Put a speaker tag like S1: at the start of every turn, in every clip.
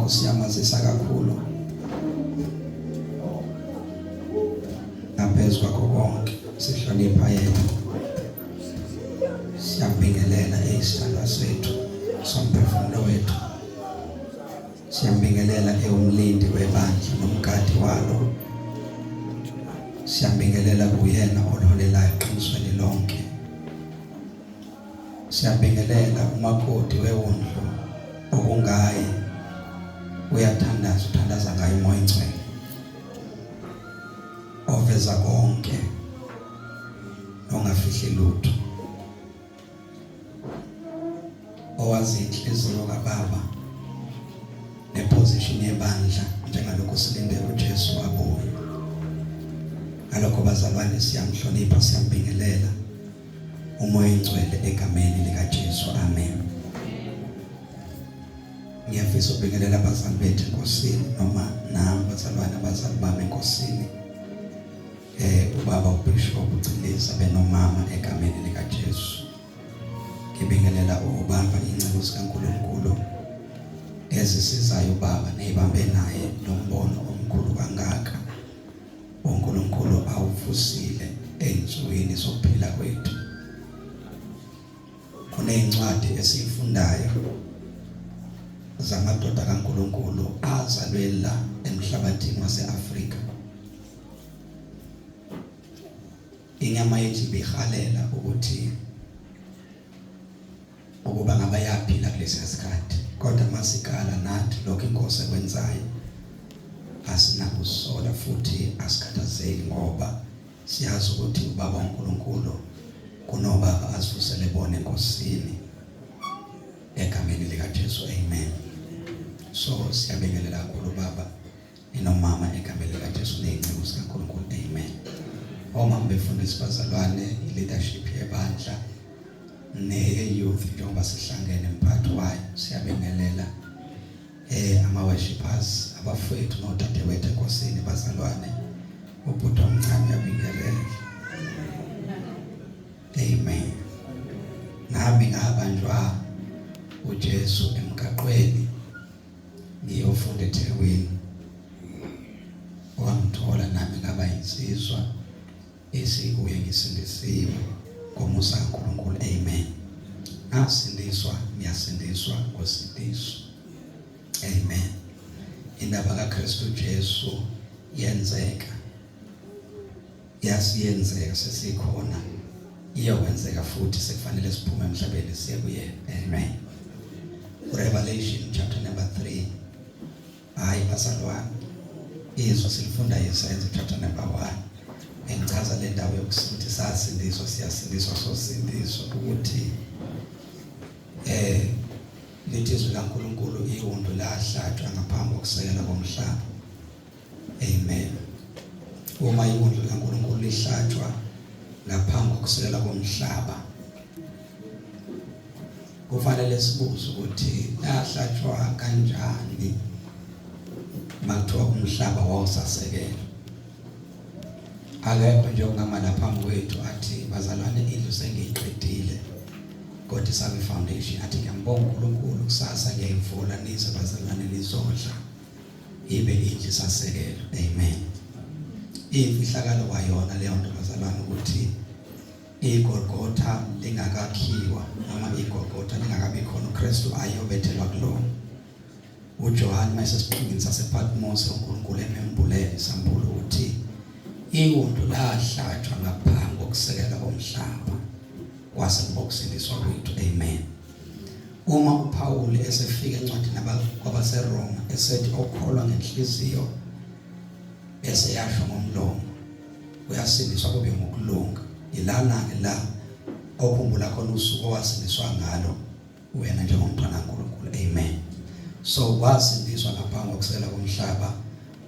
S1: Siyamazisa kakhulu naphezu kwakho konke sihlonipha yena, siyambingelela isithandwa sethu somphefumulo wethu, siyambingelela umlindi webandla nomgadi walo, siyambingelela kuyena ololelayo eqinisweni lonke, siyambingelela umakoti wewondlo okungaye uyathandaza, uthandaza ngayo umoya ingcwele oveza konke ongafihli lutho, owazi inhliziyo kaBaba neposition yebandla njengalokho silinde uJesu abuye. Ngalokho bazalwane siyamhlonipha, siyambingelela umoya ingcwele egameni likaJesu, amen. Ngiyafisa ukubingelela abazali bethu enkosini, noma nami bazalwane abazali bami enkosini, ubaba uBishop uCilisa benomama egameni likaJesu. Ngibingelela ubaba incebo zikaNkulunkulu ezisizayo ubaba nezibambe naye nombono omkhulu kangaka uNkulunkulu awuvusile ensukwini zokuphila kwethu. Kunezincwadi esifundayo zamadoda kaNkulunkulu azalwe la emhlabathini wase-Afrika. Inyama yethu bihalela ukuthi ukuba ngabayaphila kulesi sikhathi, kodwa masikala nathi lokho inkosi ekwenzayo asinakusola futhi asikhathazeki, ngoba siyazi ukuthi ubaba uNkulunkulu kunobaba asivusele bona enkosini egameni likaJesu, amen. So siyabingelela kakhulu baba inomama egameni likaJesu nezincebo zikaNkulunkulu, amen. Omama befundisa bazalwane i-leadership yebandla ne-youth njengoba sihlangene mphathi wayo, siyabingelela ama-worshipers abafowethu nodadewethu enkosini bazalwane, ubhuti omncane uyabingelela, amen. Nami ngabanjwa uJesu emgaqweni ngiyofunda eThekwini, wangithola nami ngaba insizwa esikuye ngisindisiwe ngomusa kaNkulunkulu, amen. Ngasindiswa, ngiyasindiswa ngosindiso, amen. Indaba kaKristu Jesu yenzeka, yasiyenzeka, sesikhona, iyokwenzeka futhi sekufanele siphume emhlabeni siye kuye, amen. Revelation chapter number 3, hayi bazalwane, izwi silifunda yesenzo chapter number 1. Engichaza le ndawo yokusithi sasindiswa, siyasindiswa, sosindiswa ukuthi lithi izwi laNkulunkulu iwundu lahlatshwa ngaphambi kokusekela komhlaba, amen. Uma iwundu laNkulunkulu lihlatshwa ngaphambi kokusekela komhlaba, kufanele sibuze ukuthi lahlatshwa kanjani makuthiwa umhlaba wawusasekela. Akekho nje ongama laphambi kwethu athi bazalwane indlu sengiyiqedile kodwa isabe foundation, athi ngiyambonga uNkulunkulu kusasa ngiyayivula nize bazalwane nizodla ibe indlu isasekela, amen. Imfihlakalo kwayona leyo nto bazalwane ukuthi iGolgotha lingakakhiwa noma iGolgotha lingakabi khona uKristu ayobethelwa kulo. uJohane mayesesiqingini sasePatmos uNkulunkulu emembulele sambulo ukuthi iwundu lahlatshwa ngaphambi kokusekela komhlaba. kwase ngokusindiswa kwethu. Amen. Uma uPaul esefika encwadini kwabaseRoma esethi okholwa ngenhliziyo eseyasho ngomlomo uyasindiswa kube ngokulunga, ilana-ke la okhumbula khona usuku owasindiswa ngalo wena njengomntwana kaNkulunkulu. Amen. So wasindiswa ngaphambi kokusela komhlaba,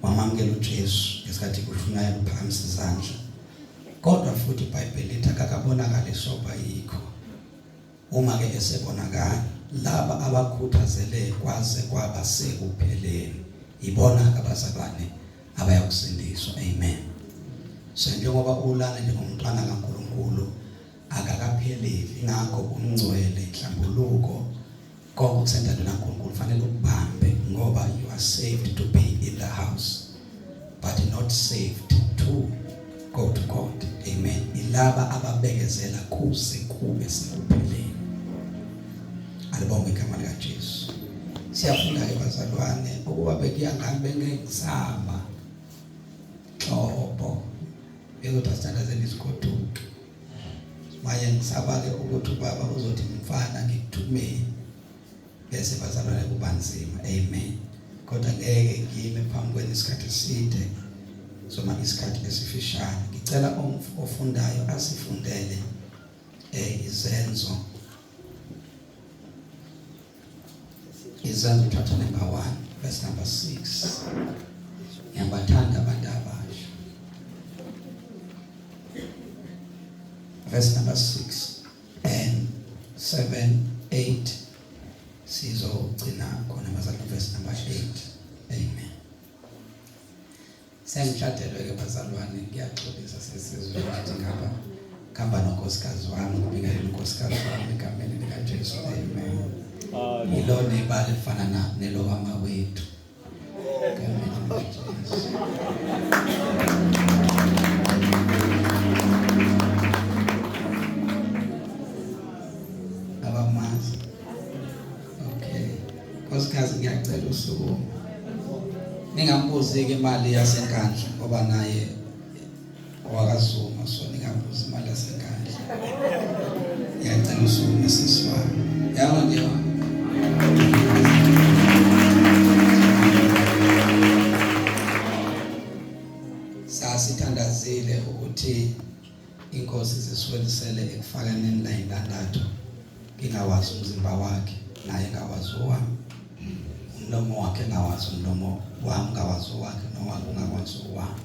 S1: wamamukela uJesu ngesikhathi kushunyayela uphakamisa izandla. Kodwa futhi iBhayibheli lithi akakabonakali soba yikho. Uma-ke esebonakala laba abakhuthazele kwaze kwaba sekupheleni, ibona-ke abazalwane abayakusindiswa. Amen. So njengoba ulana njengomntwana kaNkulunkulu akakapheleli, ingakho umngcwele inhlambuluko konke kusentando kaNkulunkulu fanele ukubambe, ngoba you are saved to be in the house but not saved to go to God. Amen. Ilaba ababekezela kuze kube sekupheleni. Alibonge igama likaJesu. Siyafunda-ke bazalwane ukuba bekuyangani bengekuzama xobo ukuthi asithandazele isigoduke. Manje ngisaba-ke ukuthi ubaba uzothi mfana ngikuthumeni bese bazalwane kuba nzima. Amen. Kodwa ngeke ngime phambi kwenu isikhathi eside, soma isikhathi esifishane. Ngicela ofundayo asifundele Izenzo chapter number 1 verse number 6. Ngiyabathanda abantu abasha. Verse number 6 and 7, 8. Sizogcina khona bazalwane verse number 8. Amen. Sengitshadelwe-ke bazalwane, ngiyaxolisa sesizwe ukuthi ngihamba nonkosikazi wami, ngibingelele unkosikazi wami egameni likaJesu. Amen. Yilona ibala elifana nelobama wethu egameni likaJesu. Abamazi. Okay. Nkosikazi ngiyacela usuku ningambuzi-ke imali yasenkandla ngoba naye owakazuma, so ningambuzi imali yasenkandla. Ngiyacela usuku nesisi wami. Yabo nje. Sasithandazile ukuthi inkosi ziswelisele ekufakaneni la indandatho. Ngingawazi umzimba wakhe naye ngawazi owami, umlomo wakhe ngawazi umlomo wami, ngawazi wakhe nowakhe ungakwazi owami.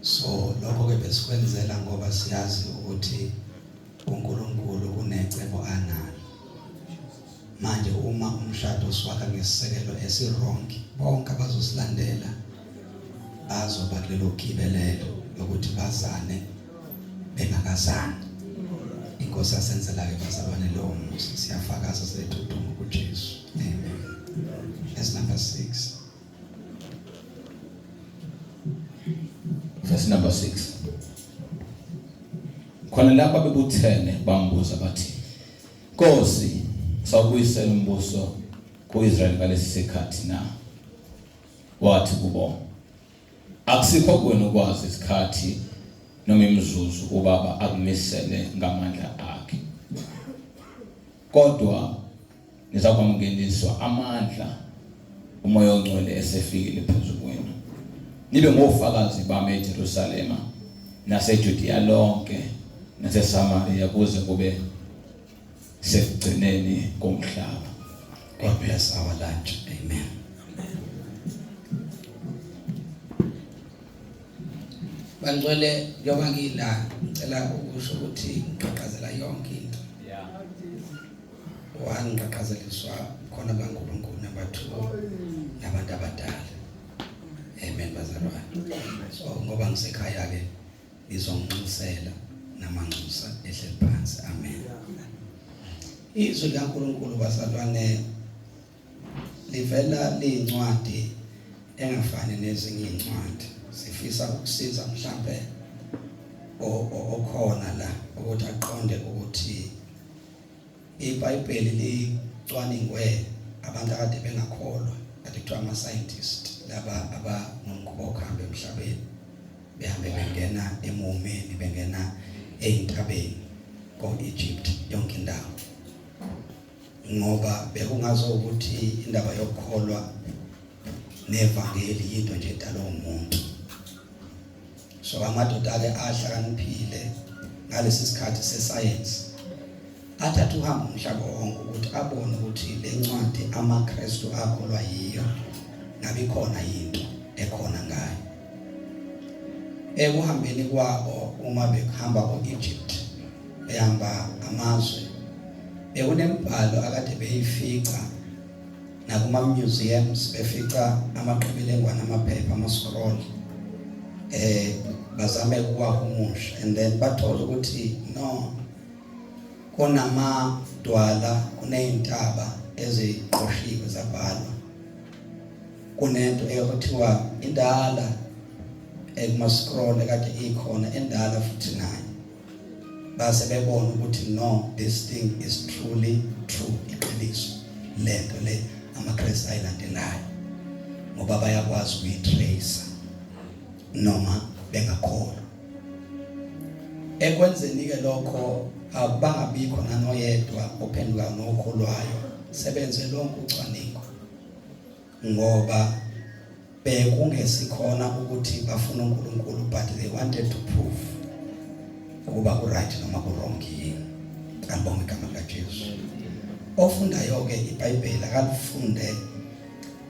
S1: So lokho-ke besikwenzela ngoba siyazi ukuthi uNkulunkulu kunecebo analo. Manje uma umshado siwakha ngesisekelo esirongi, bonke abazosilandela bazoba kulelo gibelelo lokuthi bazane bengakazani. Inkosi yasenzela-ke bazalwane lowo musa. Siyafakaza sethuduma kuJesu. Amen. Verse number 6.
S2: Verse number 6. Khona lapha bebuthene bambuza bathi, Nkosi, sawubuyisela umbuso ku-Israyeli ngalesi sikhathi na? Wathi kubo, akusikho kuwena ukwazi isikhathi noma imizuzu ubaba akumisele ngamandla akhe. Kodwa nizakwamukeliswa amandla umoya ongcwele esefikile phezu kwenu. Nibe ngofakazi bami eJerusalema naseJudiya lonke naseSamaria kuze kube sekugcineni komhlaba.
S1: God bless our lunch. Amen. Bangcwele njengoba ngila ngicela ukusho ukuthi ngiqhaqhazela yonke into. One, ngiqhaqhazeliswa khona kaNkulunkulu. Number 2, nabantu abadala. Amen bazalwane. So ngoba ngisekhaya-ke ngizonxusela namanxusa ehleli phansi. Amen. Izwi likaNkulunkulu bazalwane livela liyincwadi engafani nezinye izincwadi. Sifisa ukusiza mhlambe okhona la ukuthi aqonde ukuthi iBhayibheli licwaningwe abantu akade bengakholwa, kade kuthiwa ama-scientist, laba abanomkhuba wokuhamba emhlabeni, behambe bengena emumeni, bengena ey'ntabeni ko-Egypt yonke indawo, ngoba bekungazo ukuthi indaba yokukholwa nevangeli yinto nje edalwa umuntu. So amadoda-ke ahlakaniphile ngalesi sikhathi sescience athatha uhambo umhlaba wonke ukuthi abone ukuthi le ncwadi amaKristu akholwa yiyo ngabe ikhona into ekhona ngayo. Ekuhambeni kwabo uma behamba ko-Egypt behamba amazwe, bekunembhalo akade beyifica nakuma museums, befica amaqebelengwane, amaphepha, ama-scroll, bazame ukuwahumusha, and then bathola ukuthi no, kunamadwala, kuney'ntaba eziqoshiwe zabhalwa, kunento ekuthiwa indala kuma-scroll ekade ikhona endala futhi nayo. Base bebona ukuthi no, this thing is truly true, iqiniso lento le amaKristu ayilandelayo, ngoba bayakwazi ukuyitrace noma bengakholwa. Ekwenzeni-ke lokho akubangabikho nanoyedwa ophenduka nokholwayo, sebenze lonke ucwaningo, ngoba bekungesikhona ukuthi bafuna uNkulunkulu, but they wanted to prove ukuba ku-right noma ku-wrong yini. Kanibonge igama likaJesu. Ofundayo-ke iBhayibheli akalifunde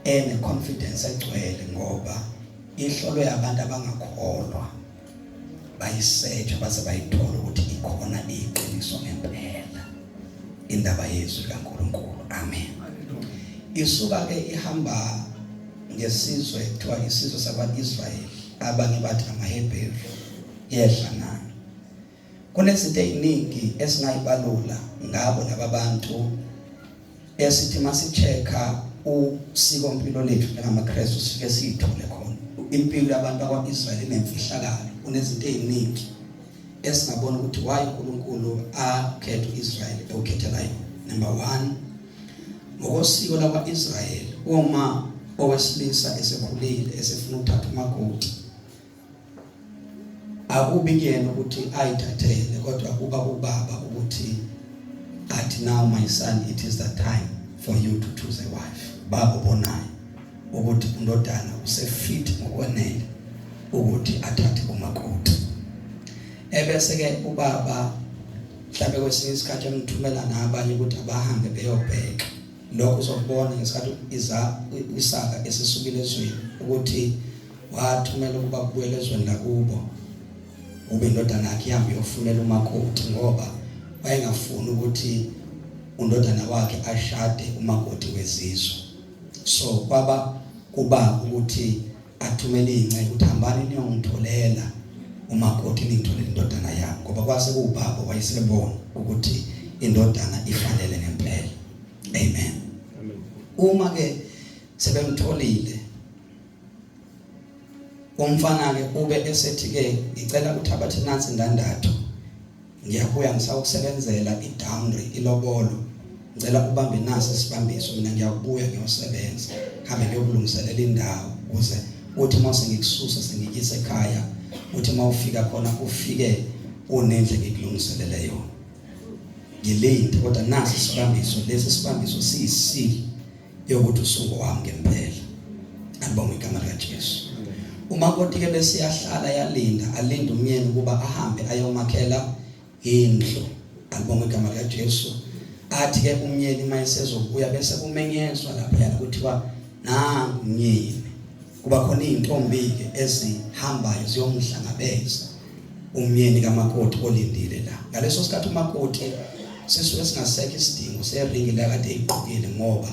S1: ene-confidence egcwele, ngoba ihlolwe abantu abangakholwa, bayisearch baze bayithola ukuthi ikhona iqiniso ngempela indaba yezwi likaNkulunkulu. Amen. Isuka-ke ihamba ngesizwe kuthiwa isizwe sakwa-Israyeli, abanye bathi amaHebheru, yehla nayo. Kunezinto ey'ningi esingayibalula ngabo laba bantu esithi masichecka usikompilo lethu njengamaKristu sifike siyithole khona. Impilo yabantu bakwa-Israyeli inemfihlakalo, kunezinto ey'ningi esingabona ukuthi why uNkulunkulu akhetha u-Israyeli ewukhethela yona. Number 1, ngokosiko lakwa-Israyeli, uma owesilisa esekhulile esefuna ukuthatha umakoti, akubi kuyena ukuthi ayithathele, kodwa kuba ubaba ukuthi athi, now my son, it is the time for you to choose a wife. Baba ubonayo ukuthi undodana usefit ngokwenele ukuthi athathe umakoti. Ebese-ke ubaba mhlawumbe kwesinye isikhathi emthumela nabanye ukuthi abahambe beyobheka. Lokho uzokubona ngesikhathi Isaka esesukile ezweni ukuthi wathumela ukuba kubuyele ezweni lakubo, ube indodana yakhe ihambe yofunela umakoti, ngoba wayengafuni ukuthi undodana wakhe ashade umakoti wezizwe. So baba kuba ukuthi athumele ingcebo ukuthi hambani niyongitholela umakoti, ningitholele indodana yami, ngoba kwase kubaba wayesebona ukuthi indodana ifanele ngempela. Amen. Uma ke sebemtholile umfana ke ube esethi ke ngicela ukuthi abathi nansi indandatho, ngiyabuya ngisawukusebenzela idowry, ilobolo, ngicela ubambe nasi isibambiso, mina ngiyakubuya ngiyosebenza, hambe ngiyokulungiselela indawo ukuze uthi mase ngikususa sengikise ekhaya, uthi mawufika khona ufike unendle ngikulungiselele yona. Ngilinde kodwa nasi isibambiso, lesi sibambiso siyisili yokuthi usuku wami ngempela. Alibonge igama likaJesu. Umakoti ke bese yahlala yalinda, alinda umyeni ukuba ahambe ayomakhela indlu. Alibonge igama likaJesu. Athi ke umyeni mayesezobuya bese kumenyezwa lapha ukuthiwa nangu umyeni. Kuba khona izintombi ke ezihambayo ziyomhlangabeza umyeni kamakoti olindile la. Ngaleso sikhathi umakoti sisuke singasekho isidingo seringi la kade eyiqhokile, ngoba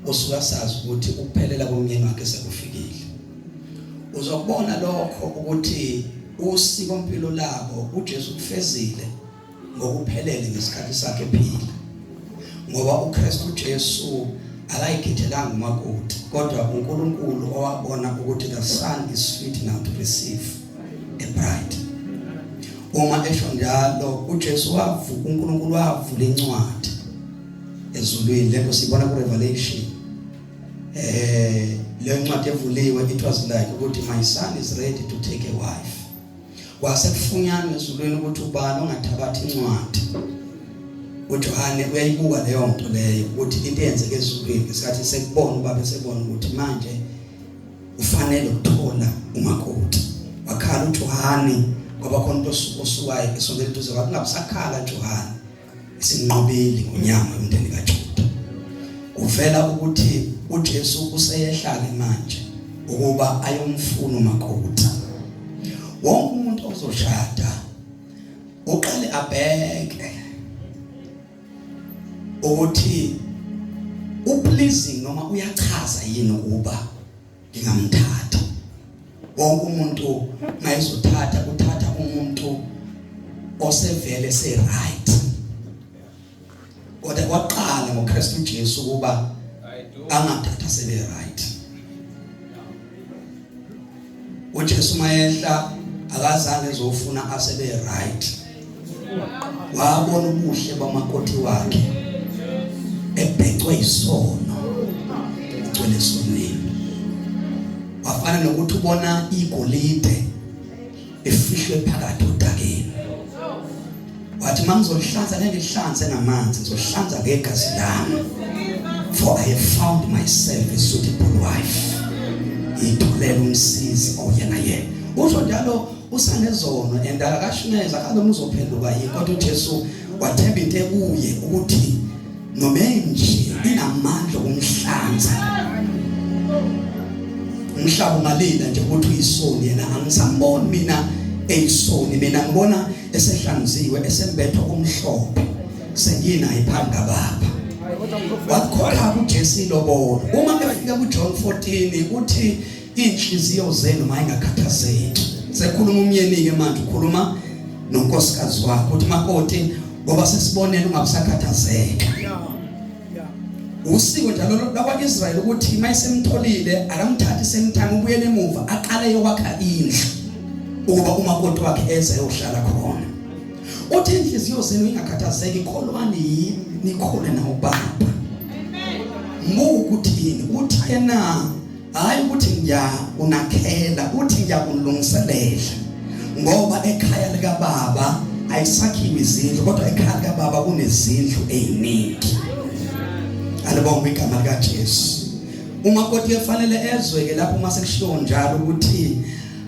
S1: usuka sazi ukuthi ukuphelela komyeni wakhe sekufikile. Uzokubona lokho ukuthi usikompilo labo uJesu kufezile ngokuphelele ngesikhathi sakhe ephila, ngoba uKristu Jesu akayikhethelanga umakoti, kodwa uNkulunkulu owabona ukuthi the son is fit now to receive a bride. Uma esho njalo uJesu uNkulunkulu wavula incwadi ezulwini, lento sibona ku-Revelation. Le ncwadi evuliwe, it was like ukuthi my son is ready to take a wife. Kwase kufunyanwa ezulwini ukuthi ubani ongathabathi incwadi uJohane uyayibuka leyo nto leyo ukuthi into eyenzeke ezulwini ngesikhathi sekubona ubaba esebona ukuthi manje ufanele ukuthola umakoti. Wakhala uJohane ngoba khona into osukayo esondele duze kwakhe kungabusakhala Johane isinqobeli ngonyama yomndeni kaJuda. Uvela ukuthi uJesu useyehlala manje ukuba ayomfuna umakoti. Wonke umuntu ozoshada uqale abheke ukuthi upleasing noma uyachaza yini ukuba ngingamthatha. Wonke umuntu mayezothatha uthatha umuntu osevele se right. Kodwa kwaqala ngoKristu Jesu ukuba angathatha sebe right. uJesu mayehla akazange ezofuna asebe right. Wabona ubuhle bamakoti wakhe ebhecwe isono egcwele esonweni. Wafana nokuthi ubona igolide efihlwe phakathi odakeni. Wathi mangizolihlanza ngihlanze namanzi ngizohlanza ngegazi lami, for I have found myself a suitable wife. Itholela umsizi oyena yena. Usho njalo usanezono endala kashuneza kaloma uzophenduka yini, kodwa uJesu wathemba into ekuye ukuthi noma nje inamandla umhlanza. Umhlaba ungalila nje ukuthi uyisoni, yena angisamboni mina eyisoni, mina ngibona esehlanziwe esembethwa umhlophe sengina iphambi kaBaba. Wakhokha uJesu ilobolo. Uma efika kuJohn 14 uthi inhliziyo zenu mayingakhathazeki. Sekhuluma umyeni ke manje ukhuluma nonkosikazi wakhe uthi makoti ngoba sesibonene ungabusakhathazeka. Usiko njalo lakwaIsrayeli ukuthi mayisemtholile akamthathi semthanga ubuyele emuva aqale yokwakha indlu ukuba umakoti wakhe eze eyohlala khona. Uthi inhliziyo zenu ingakhathazeki, kholwani yini nikhole na uBaba. Ukuthini uthi yena hayi ukuthi ngiyakunakhela, uthi ngiyakulungiselela ngoba ekhaya lika Baba ayisakhiwe izindlu kodwa ekhaya lika Baba kunezindlu eziningi. Alibonga igama lika Jesu. Umakoti efanele ezweke lapho uma sekushiwo njalo ukuthi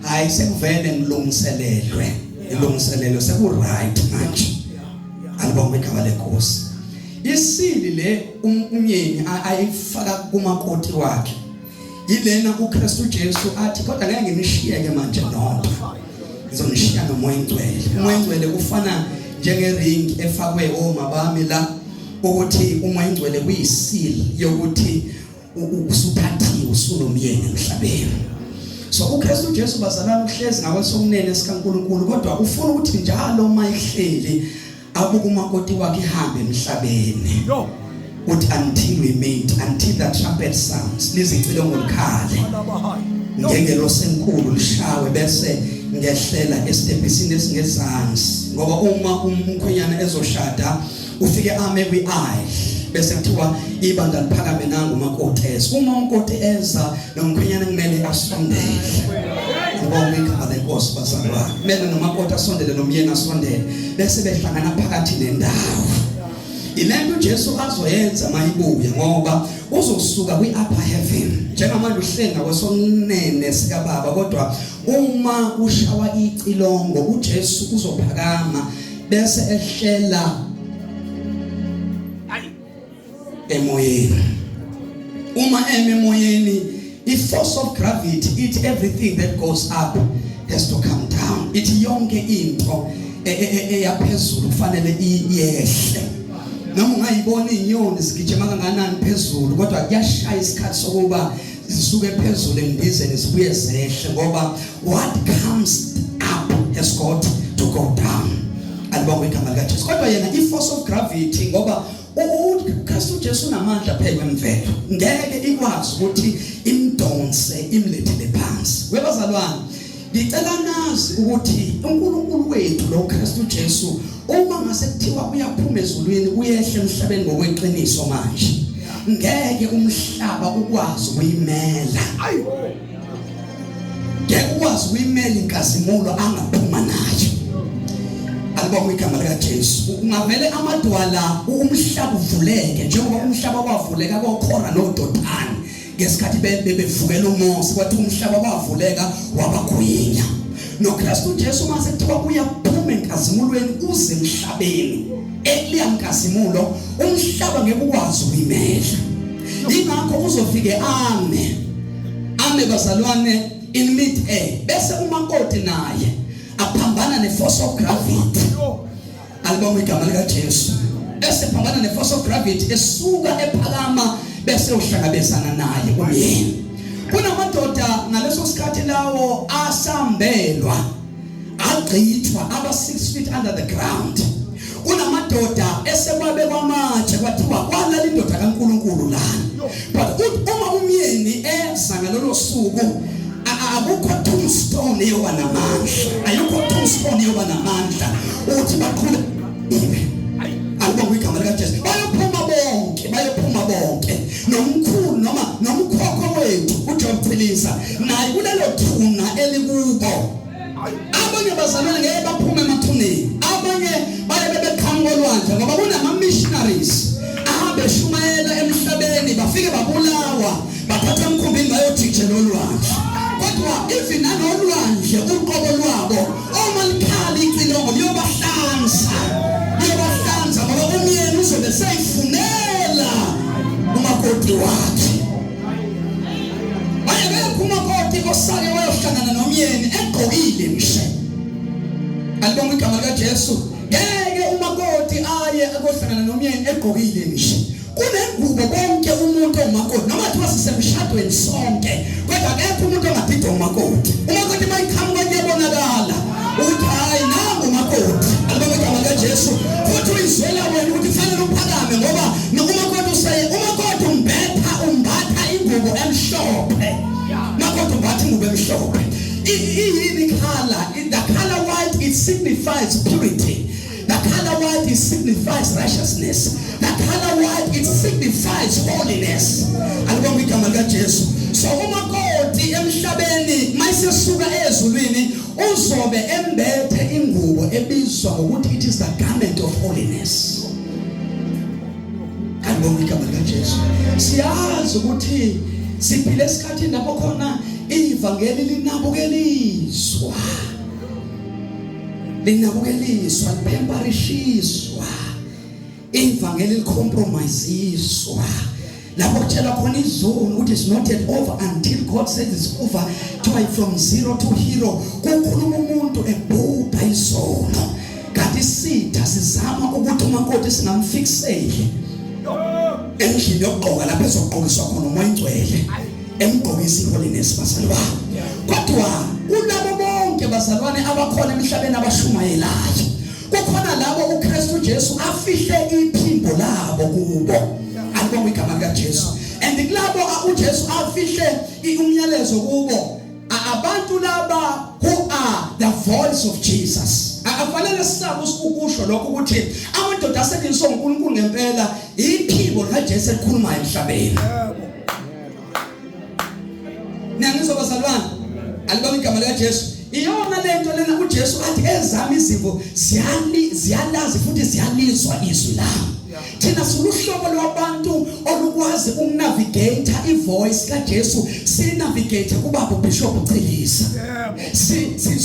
S1: hayi sekuvele ngilungiselelwe, ilungiselelo seku right manje. Alibonga igama leNkosi. Isili le umyeni ayifaka kumakoti wakhe yilena uKristu Jesu athi kodwa ngeke ngimshiyeke manje nonke, ngizonishiya nomoya ingcwele. Umoya ingcwele ufana njengering efakwe omabami la ukuthi umoya ingcwele kuyisili yokuthi usuthathiwe usunomyeni emhlabeni. So uKristu Jesu bazalana uhlezi ngakwesokunene sikaNkulunkulu, kodwa ufuna ukuthi njalo uma ihleli abuke umakoti wakhe ihambe emhlabeni. Uthi until we meet, until the trumpet sounds, lizicilongo likhale, ngengelo senkulu lishawe bese ngehlela esitebhisini esingezansi. Ngoba uma umkhwenyana ezoshada ufike ame kwi-aisle bese kuthiwa ibandla liphakame nangu umakoti eza. Uma umakoti eza nomkhwenyana kumele asondele. Ngibonga igama leNkosi bazalwane. Kumele nomakoti asondele nomyeni asondele bese behlangana phakathi nendawo. Ilento Jesu azoyenza mayibuye ngoba uzosuka kwi-upper heaven njengamanje uhlenga kwesonene sika Baba, kodwa uma ushawa icilongo uJesu uzophakama bese ehlela emoyeni. Uma emoyeni, i-force of gravity, it everything that goes up has to come down. Ithi yonke into eyaphezulu kufanele iyehle. Noma ungayibona inyoni zigijima kanganani phezulu kodwa kuyashaya isikhathi sokuba zisuke phezulu endizeni zibuye zehle ngoba what comes up has got to go down. Alibonga igama lika Jesu. Kodwa yena i-force of gravity ngoba uKristu Jesu unamandla phezu kwemvelo ngeke ikwazi ukuthi imdonse imlethele phansi. Webazalwane, ngicela nazi ukuthi uNkulunkulu wethu lo Kristu Jesu uma ngase kuthiwa uyaphuma ezulwini uyehle emhlabeni ngokweqiniso manje ngeke umhlaba ukwazi ukuyimela. Ngeke ukwazi ukuyimela inkazimulo angaphuma nayo. Ngiyabonga igama lika Jesu. Ungavele amadwala umhlaba uvuleke njengoba umhlaba wavuleka koKhora noDothani ngesikhathi bevukela uMose kwathi umhlaba wavuleka wabagwinya. NoKristu Jesu mase kuthiwa uyaphuma enkazimulweni uze emhlabeni. Ekuliya nkazimulo umhlaba ngeke ukwazi ukuyimela. Ingakho uzofike ame bazalwane in mid air bese umakoti naye aphambana neforce of gravity. Alibonga igama lika Jesu. Bese phambana neforce of gravity esuka ephakama bese uhlangabezana naye umyeni. Kunamadoda ngaleso sikhathi lawo asambelwa agqithwa aba 6 feet under the ground. Kunamadoda esekwabe kwamatshe kwathiwa kwalala indoda kaNkuluNkulu lana. But uma umyeni eza ngalolo suku akukho tombstone yobanamandla. Ayikho tombstone yobanamandla uthi baqhube alibonga igama lika Jesu. Bayophuma bonke nomkhulu noma nomkhokho wethu uJohn Philisa naye kulelo thuna elikubo. Abanye bazalwane ngeke baphume emathuneni, abanye baye bebeqhamuka olwandle ngoba kunama missionaries ahambe shumayela emhlabeni bafike babulawa bathatha umkhumbini bayojikijela olwandle. Kodwa even nanolwandle uqobo lwabo uma likhali icilongo liyobahlanza ngoba umyeni uzobe seyifunela umakoti wakhe. Umakoti osake wayohlangana nomyeni egqokile mshe. Alibonga igama lika Jesu. Ngeke umakoti aye ekohlangana nomyeni egqokile mshe. Kunengubo bonke umuntu omakoti noma thiwa sisemshadweni sonke kodwa akekho umuntu ongadida umakoti. Umakoti mayiqhamuka kuyabonakala ukuthi hayi nangu umakoti. Alibonga igama lika Jesu. Futhi uyizwela wena ukuthi kufanele uphakame ngoba nokumakoti usaye umakoti umbatha ingubo emhlophe. Makoti umbatha ingubo emhlophe. Yini color? The color white it signifies purity. The color white it signifies righteousness. The color white it signifies holiness. Alibonga igama lika Jesu. So umakoti emhlabeni mayisesuka ezulwini uzobe embethe ingubo ebizwa ngokuthi it is the garment of holiness. Alibonga igama lika Jesu. Siyazi ukuthi siphile esikhathini lapho khona ivangeli linabukeliswa liphemparishiswa, ivangeli licompromisiswa lapho kutshela khona izolo ukuthi it's not yet over until God says it's over. Try from zero to hero. Kukhuluma umuntu ebhubha izono kanti sitha sizama ukuthi umakoti singamfixele endlini yokugqoka lapho ezogqokiswa khona umoya ingcwele emgqokisa holiness bazalwane. Kodwa kulabo bonke bazalwane abakhona emhlabeni abashumayelayo kukhona labo uKristu Jesu afihle iphimbo labo kubo. Alibonga igama lika Jesu. And kulabo uJesu afihle umyalezo kubo abantu laba who are the voice of Jesus. Akufanele sisabe ukusho lokho ukuthi amadoda asebenza uNkulunkulu ngempela iphimbo likaJesu elikhuluma emhlabeni. Nangizwa bazalwane alibonga igama lika Jesu. Iyona lento lena uJesu athi ezami izimvu ziyalazi futhi ziyalizwa izwi lami. Thina suluhlobo lwabantu olukwazi ukunavigate ivoice kaJesu sinavigate kubaba uBishop Chilisa.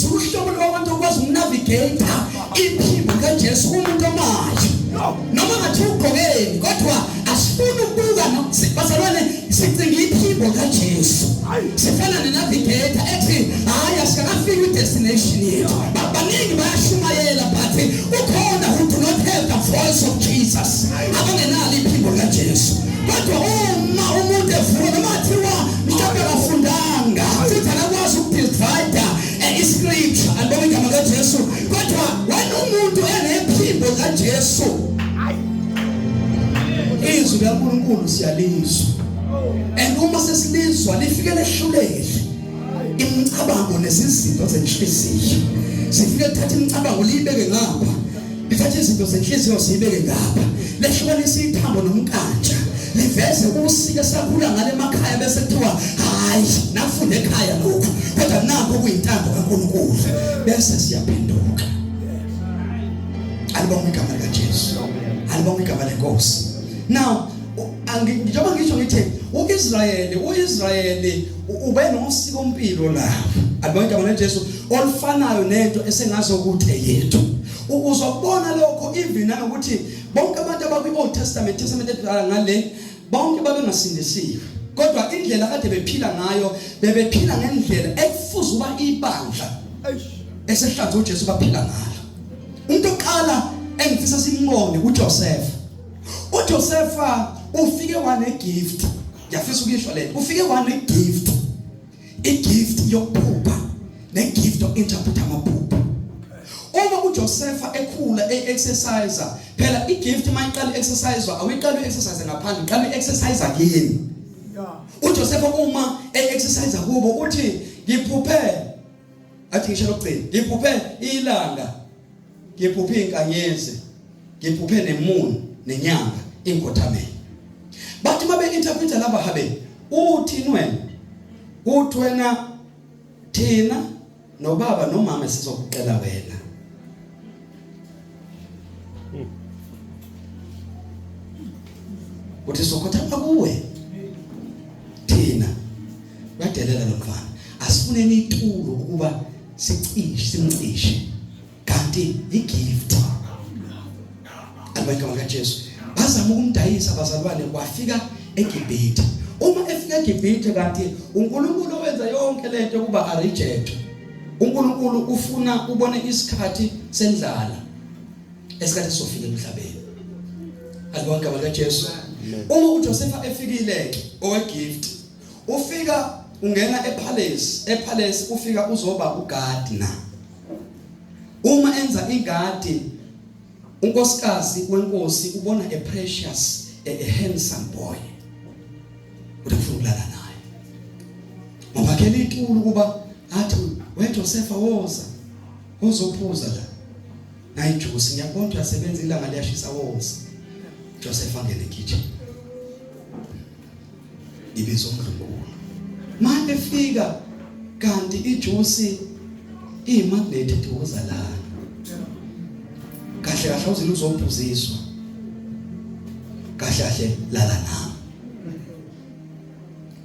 S1: Suluhlobo lwabantu okwazi ukunavigate iphimbo kaJesu umuntu omayo. Noma ngathi ugqokeni kodwa asifuni ukubuka bazalwane sicinga iphimbo kaJesu. Sifana nenavigator ethi hayi asikafiki idestination yethu. Baningi bayashumayela but ukhona who do not have the voice of Jesus. Abangenalo iphimbo kaJesu. Kodwa uma umuntu evuka noma thiwa mhlawumbe akafundanga futhi akakwazi ukudivide iscripture alibonga igama kaJesu. Kodwa wena umuntu enephimbo kaJesu izwi likaNkulunkulu siyalizwa. And uma sesilizwa lifike lehlulele imicabango nezizinto zenhliziyo. Sifike thatha imicabango libeke ngapha. Lithatha izinto zenhliziyo sibeke ngapha. Lehlukanisa ithambo nomkanja. Liveze usike sakhula ngale emakhaya bese kuthiwa hayi nafunda ekhaya lokho. Kodwa nakho kuyintando kaNkulunkulu. Bese siyaphenduka. Alibonga igama likaJesu. Alibonga igama lenkosi. Now njengoba ngisho ngithi uIsrayeli ube nosiko mpilo lapho. Alibonga igama likaJesu olufanayo nento esengazo ukuthi eyethu. Uzobona lokho even ukuthi bonke abantu abakwi-Old Testament edala ngale bonke babengasindisiwe. Kodwa indlela kade bephila ngayo bebephila ngendlela ekufuza uba ibandla esehlanze uJesu baphila ngalo. Umuntu oqala engifisa simbone uJoseph. uJosepha ufike wane gift. Ngiyafisa ukuyisho lento. Ufike wane gift. I-gift yokuphupha ne-gift yoku-interpret amaphupho. Uma uJosepha ekhula exercise phela i-gift mayiqala exercise awiqala exercise ngaphandle iqala exercise yini. uJosepha uma exercise kubo uthi ngiphuphe athi ngisho lokugcina ngiphuphe ilanga ngiphuphe inkanyezi ngiphuphe nemuni nenyanga inkothameni. Bathi mabe interpreta laba habe uthi wena thina nobaba nomama sizokucela wena. Uthi sokhothama kuwe thina badelela lo mfana asifuneni itulo ukuba simcishe kanti igift alibonga kaJesu bazama ukumdayisa abazalwane kwafika eGibhithe. Uma efika eGibhithe kanti uNkulunkulu wenza yonke lento kuba areject. uNkulunkulu ufuna ubone isikhathi sendlala esikhathi sofika emhlabeni. Alibonga kaJesu. Uma uJosepha efikile owegift ufika ungena epalace ufika uzoba ugardener. Uma enza igadi unkosikazi wenkosi ubona a precious a handsome boy utafuna ukulala naye. Ngobakhela itulo kuba athi weJosepha woza uzophuza la nayijuice ngiyabona uyasebenza ilanga liyashisa woza. Joseph angene kitchen ibizo uNkulunkulu manje efika kanti ijuice imagneted woza la kahle kahle uzile uzophuziswa kahle kahle lala nami.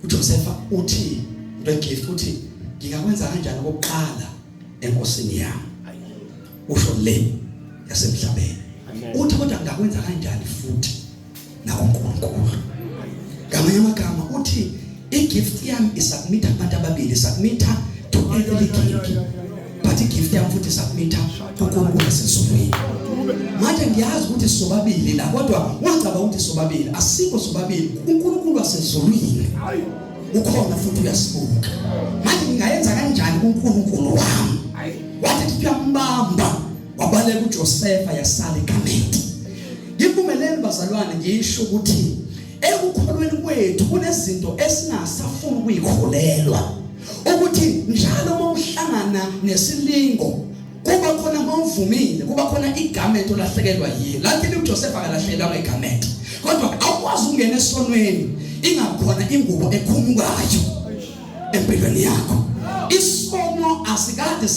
S1: uJoseph uthi ngegift uthi ngingakwenza kanjani okokuqala enkosini yami usho le yasemhlabeni. Uthi kodwa ngakwenza kanjani futhi nakuNkulunkulu. Ngamanye amagama uthi igift yami isubmit abantu ababili submita to earthly king but igift yami futhi submita uNkulunkulu wasezulwini. Manje ngiyazi ukuthi sobabili la kodwa wangaba ukuthi sobabili asikho sobabili uNkulunkulu wasezulwini ukhona futhi uyasibuka. Manje ngingayenza kanjani uNkulunkulu wami wathi kuyambamba wabaleka uJosepha yasala eGibhithe. Ngivumeleni bazalwane ngisho ukuthi ekukholweni kwethu kunezinto esingasafuni ukuyikholelwa ukuthi njalo mawuhlangana nesilingo kuba khona mawuvumile kuba khona igarment olahlekelwa yini. Lakini uJosepha akalahlelwa igarment kodwa awukwazi ukungena esonweni ingakhona ingubo ekhumukayo empilweni yakho. Isono asikaze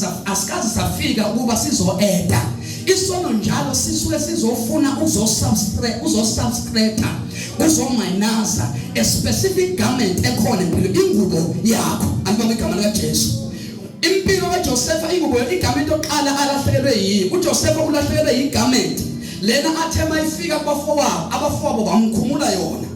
S1: safika ukuba sizoeda. Isono njalo sisuke sizofuna uzosubtract uzominaza a specific garment ekhona empilweni ingubo yakho. Alibonga igama likaJesu. Impilo kaJosepha ingubo igarment oqala alahlekelwe yini. uJosepha ulahlekelwe igarment lena athema ifika kubafowabo abafowabo bamkhumula yona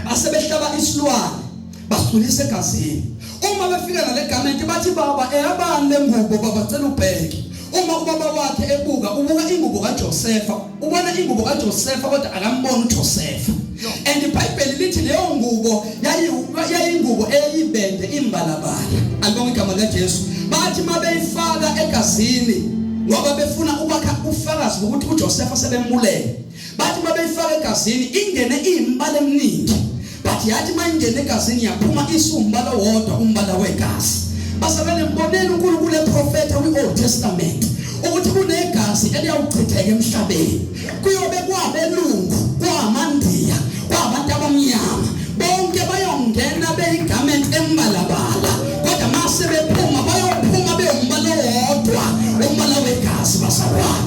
S1: basebehlaba isilwane basulise egazini. Uma befika nale garment bathi baba eyabani lengubo babacela ubheke. Uma ubaba wakhe ubuka ingubo kaJosepha ubona ingubo kaJosepha kodwa akamboni uJosepha. And iBhayibheli lithi leyo ngubo yayingubo eyibende imbalabala. Alibonga igama likaJesu. Bathi mabeyifaka egazini ngoba befuna ukwakha ufakazi ukuthi uJosepha sebemulele. Bathi mabeyifaka egazini ingene imbala eminingi. Bathi yathi mangene egazini yaphuma isumbala wodwa umbala wegazi. Basabele mboneni uNkulunkulu eprofeta kwi-Old Testament ukuthi kunegazi eliyawuchitheka emhlabeni kuyobe kwabelungu kwamaNdiya kwabantu abamnyama bonke bayongena beyigarment embalabala kodwa mase bephuma bayophuma beyombala wodwa umbala wegazi basabona.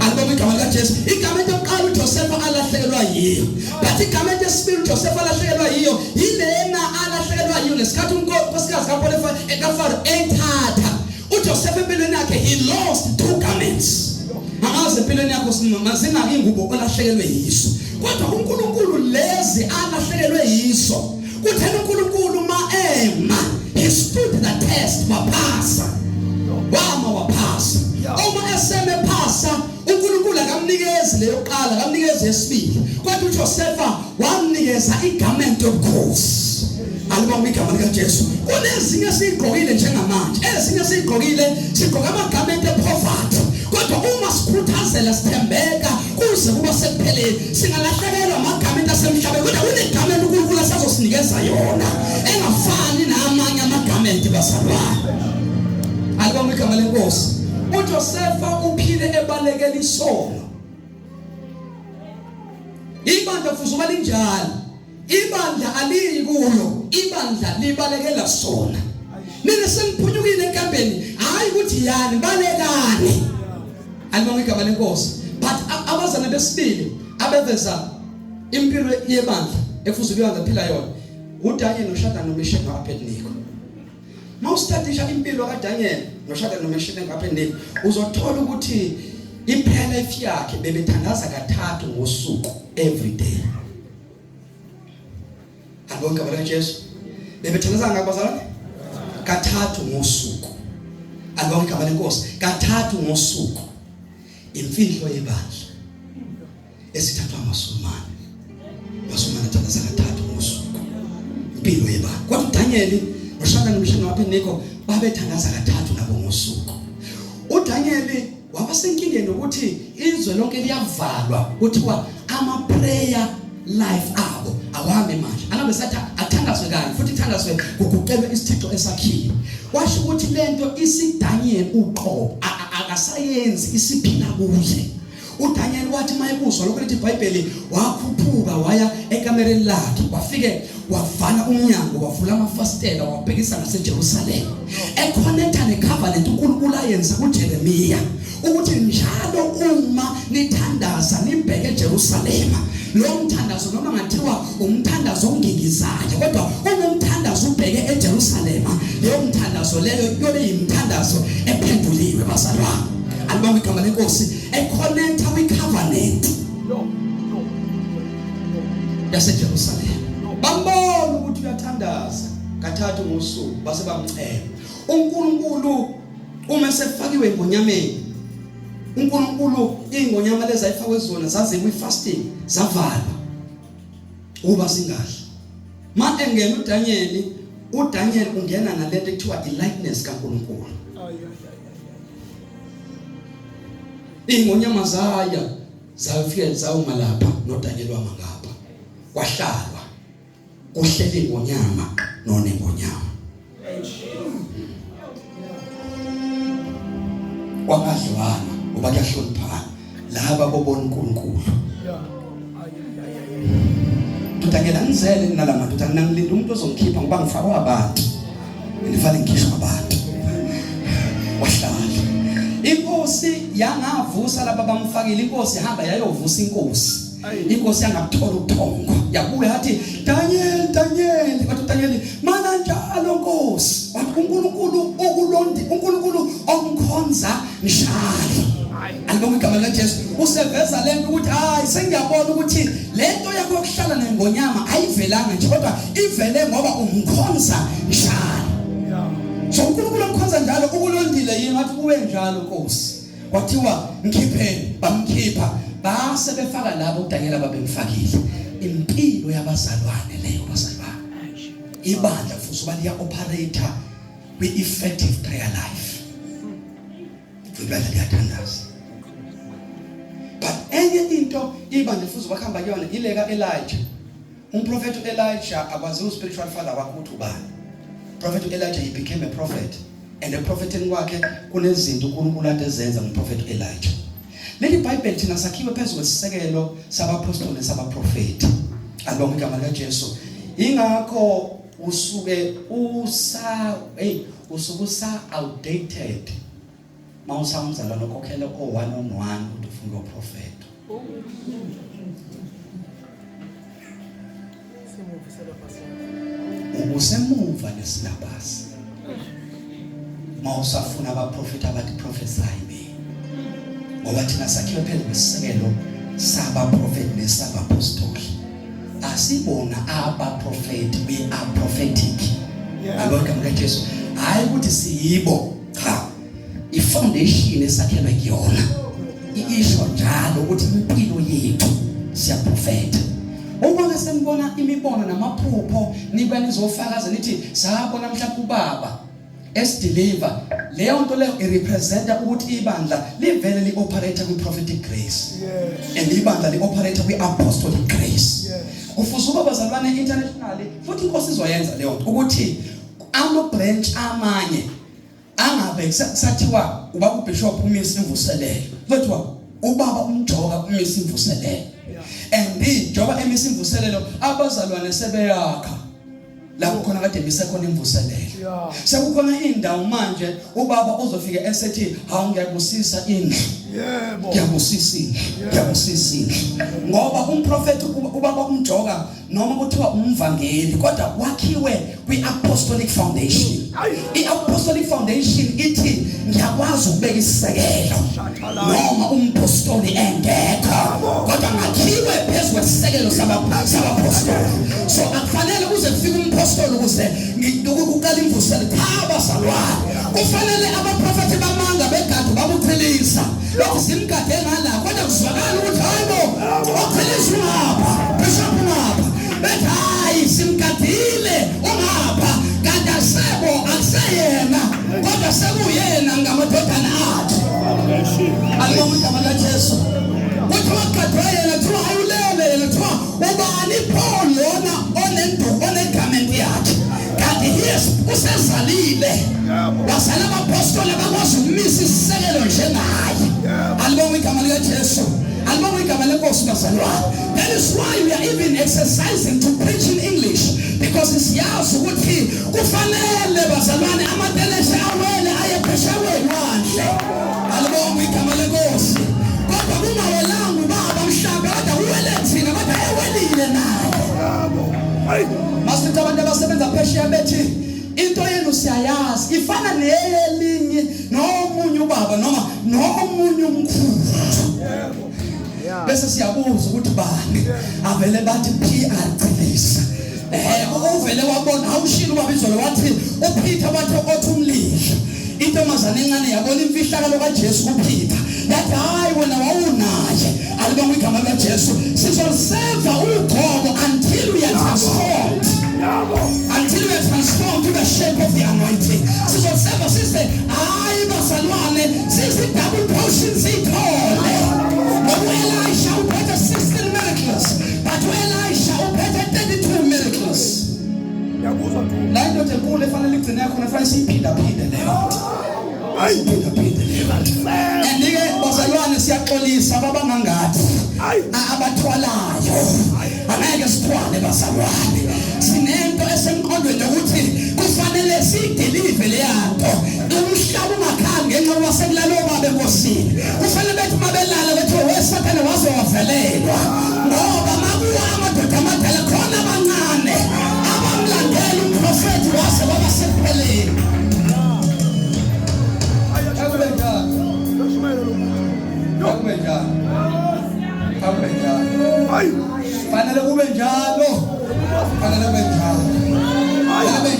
S1: Alibonga igama likaJesu. igama lokuqala uJoseph alahlekelwa yiyo, but igama lesibili uJoseph alahlekelwa yiyo yilena alahlekelwa yiyo ngesikhathi unkosikazi kaPotifa ekaFaro ethatha uJoseph empilweni yakhe. He lost 2 garments. Angazi empilweni yakho mazingaki ingubo olahlekelwe yiso, kodwa uNkulunkulu lezi alahlekelwe yiso. Kuthena uNkulunkulu he stood the test, wapasa. Wapasa. Uma eseme phasa uNkulunkulu akamnikezi leyo qala, akamnikezi yesibili, kodwa uJosepha wamnikeza igarment yobukhosi. Alibonga igama lika Jesu. Kunezinye sigqokile njengamanje, ezinye sigqokile sigqoka amagarment epoverty, kodwa uma sikhuthazela sithembeka kuze kuba sekupheleni singalahlekelwa amagarment asemhlabeni, kodwa kunegarment uNkulunkulu asazosinikeza yona engafani namanye amagarment bazalwane. Alibonga igama lenkosi. uJosepha uphile ebalekela isono. Ibandla futhi uma linjalo, ibandla aliyi kulo, ibandla libalekela sona. Mina sengiphunyukile enkambeni, hayi ukuthi yani balekane. Alibonga igama lenkosi. But abazana besibili abeveza impilo yebandla efuze kuyenza phila yona, uDaniel noShadraka noMeshaki noAbednego. Mawustadisha impilo kaDaniel noShadraka noMeshaki noAbednego, uzothola ukuthi iprayer life yakhe bebethandaza kathathu ngosuku, every day. Alibonga igama likaJesu. Bebethandaza ngabazalwane kathathu ngosuku. Alibonga igama lenkosi. Kathathu ngosuku. Imfihlo yebandla esithathwa amaSulumane. AmaSulumane athandaza kathathu ngosuku. Impilo yebandla. Kodwa uDaniel noShadraka noMeshaki noAbednego babethandaza kathathu nabo ngosuku. uDaniel waba senkingeni ukuthi izwe lonke liyavalwa, kuthiwa ama prayer life abo awami manje. Angabe sathi athandazwe kanye futhi ithandazwe kuguqelwe isithixo esakhiwe. Washo ukuthi lento isiDaniel uqobo akasayenzi, isiphila kuze. uDaniel wathi mayebuzwa lokho lithi iBhayibheli, wakhuphuka waya ekamereni lakhe, wafike wavala umnyango, wavula amafastela, wabhekisa ngaseJerusalem, econnecta necovenant uNkulunkulu ayenza kuJeremiya ukuthi njalo uma nithandaza nibheke eJerusalem, lo mthandazo noma ngathiwa umthandazo ongingizayo, kodwa uma umthandazo ubheke eJerusalem, leyo mthandazo leyo yobe yimthandazo ephenduliwe bazalwane. Alibonga igama lenkosi. Econnecta kwicovenant yaseJerusalem. Bambona ukuthi uyathandaza kathathu ngosuku, base bamcela uNkulunkulu. Uma sefakiwe engonyameni, uNkulunkulu ingonyama lezi ayifakwe zona zaze kwi-fasting zavala uba singahle. Ma engena uDaniel ungena nalento ekuthiwa i-likeness kaNkulunkulu. Ingonyama zafika zawuma lapha, noDaniel wamangapha, kwahlalwa kuhlele ingonyama nonengonyama. Kwamadlwana uba kuyahloniphana laba bobona uNkulunkulu. Daniel anizele nalama ndoda nangilinde umuntu ozongikhipha ngoba ngifakwa abantu, ngifale ngikhishwa abantu. Wahlala inkosi yangavusa laba bamfakile, inkosi ihamba yayovusa inkosi. Inkosi yangakuthola ubuthongo, yabuya yathi Daniel, wathi Daniel mana njalo nkosi, wathi uNkulunkulu okulondi, uNkulunkulu omkhonza njalo. Alibonga igama likaJesu. Useveza lento ukuthi hayi sengiyabona ukuthi lento yakho yokuhlala nengonyama ayivelanga nje, kodwa ivele ngoba umkhonza njalo. So uNkulunkulu omkhonza njalo ukulondile yini, wathi kube njalo nkosi. Wathiwa ngikhipheni, bamkhipha, base befaka labo uDaniel ababemfakile. Impilo yabazalwane leyo bazalwane. Ibandla futhi baliya operator kwi-effective prayer life. Ibandla liyathandaza. But enye into ibandla futhi bakhamba kuyona ileka Elijah. Umprofeti uElijah akwazi uspiritual father wakhe ukuthi ubani. Prophet Elijah, he became a prophet, and the prophet wakhe kunezinto uNkulunkulu ade zenza ngumprofeti Elijah. Leli Bible thina sakhiwe phezulu kwesisekelo sabapostoli nasabaprofeti. Alibonga igama likaJesu. Ingakho usuke outdated. Mawusamzalwa lokhokhela o1 on 1 ukuthi ufuna uprofeta. Usemuva lesilabasi. Mawusafuna abaprofeti abathi prophesy me. Ngoba thina sakhiwe phezulu kwesisekelo sabaprofeti nesabapostoli. Asibona abaprofeti we are prophetic. Abakho mkaJesu. Hayi ukuthi siyibo. Cha. I-foundation esakhelwe kuyona. Isho njalo ukuthi impilo yethu siyaprofeta. Uma sembona imibono namaphupho niba nizofakaza nithi sabona mhlawumbe ubaba esideliver leyo nto leyo irepresenta ukuthi ibandla livele lioperate ku prophetic grace. And ibandla lioperate ku apostolic grace. Kufuza ukuba bazalwane internationally futhi inkosi izoyenza leyo nto ukuthi ama branch amanye angabe sathiwa ubaba uBishop umisi imvuselelo kuthiwa ubaba umjoka umisi imvuselelo. And njoba emisi imvuselelo abazalwane sebeyakha lapho khona kade bisekhona imvuselelo. Sekukhona indawo manje ubaba uzofika esethi hawu ngiyabusisa indlu. Yebo. Ngiyabusisa indlu. Ngiyabusisa indlu. Ngoba umprofeti ubaba umjoka noma kuthiwa umvangeli kodwa wakhiwe kwi-apostolic foundation. I-apostolic foundation ithi ngiyakwazi ukubeka isisekelo noma umpostoli engekho kodwa ngakhiwe phezu kwesisekelo sabapostoli. So akufanele uze kufika umpostoli ukuze ngikuqala imvuselo cha bazalwane. Kufanele abaprofeti bamanga begadu babuthilisa lokhu simgade ngala kodwa kuzwakala ukuthi hayibo othilisa ngapha bishop ngapha bethi hayi simgadile ungapha kanti asebo akuseyena kodwa sekuyena ngamadodana akhe. Alibonga igama likaJesu. Kuthiwa kadwayela kuthiwa ayulele kuthiwa ubani Paul lona onegamenti yakhe kanti yes usezalile wasala abapostoli abakwazi ukumisa isisekelo njengaye. Alibonga igama likaJesu. Alibonga igama lenkosi bazalwane. That is why we are even exercising to preach in English because siyazi ukuthi kufanele bazalwane amadeleshe awele aye pheshewe wandle. Alibonga igama lenkosi. Kodwa kungawelangu baba mhlaba kodwa uwele thina kodwa ewelile naye. Masithi abantu abasebenza phesheya bethi into yenu siyayazi ifana neyelinye nomunye ubaba noma nomunye umkhulu. Bese siyabuza ukuthi bani avele bathi PR Chelisa. Uvele wabona awushilo babizolo wathi uPeter wathi othi umlihla. Intombazane encane yabona imfihlakalo kaJesu kuPeter. Yathi hayi wena wawunaye. Alibonga igama likaJesu. Sizoserva ugogo until we are transformed. Until we are transformed to the shape of the anointing. Sizoserva sise hayi bazalwane sisi double portion sithole. Elisha uphethe 16 miracles but Elisha uphethe 32 miracles. Yakuzwa tu la into enkulu efanele igcine khona fanele siyiphinde leyo. Ayiphinde leyo. Andike bazalwane siyaxolisa ababangathi abathwalayo angeke sithwale bazalwane. Sinento esemqondweni ukuthi kufanele sidelive le yanto. Umhlaba ungakhange ngenxa wasekulalo babe enkosini. Kufanele bethi mabelala bethi wesathane waze wavelelwa. Ngoba makuwa amadoda amadala khona abancane abamlandela umprofeti wase baba sepheleni. Fanele kube njalo. Fanele kube njalo. Fanele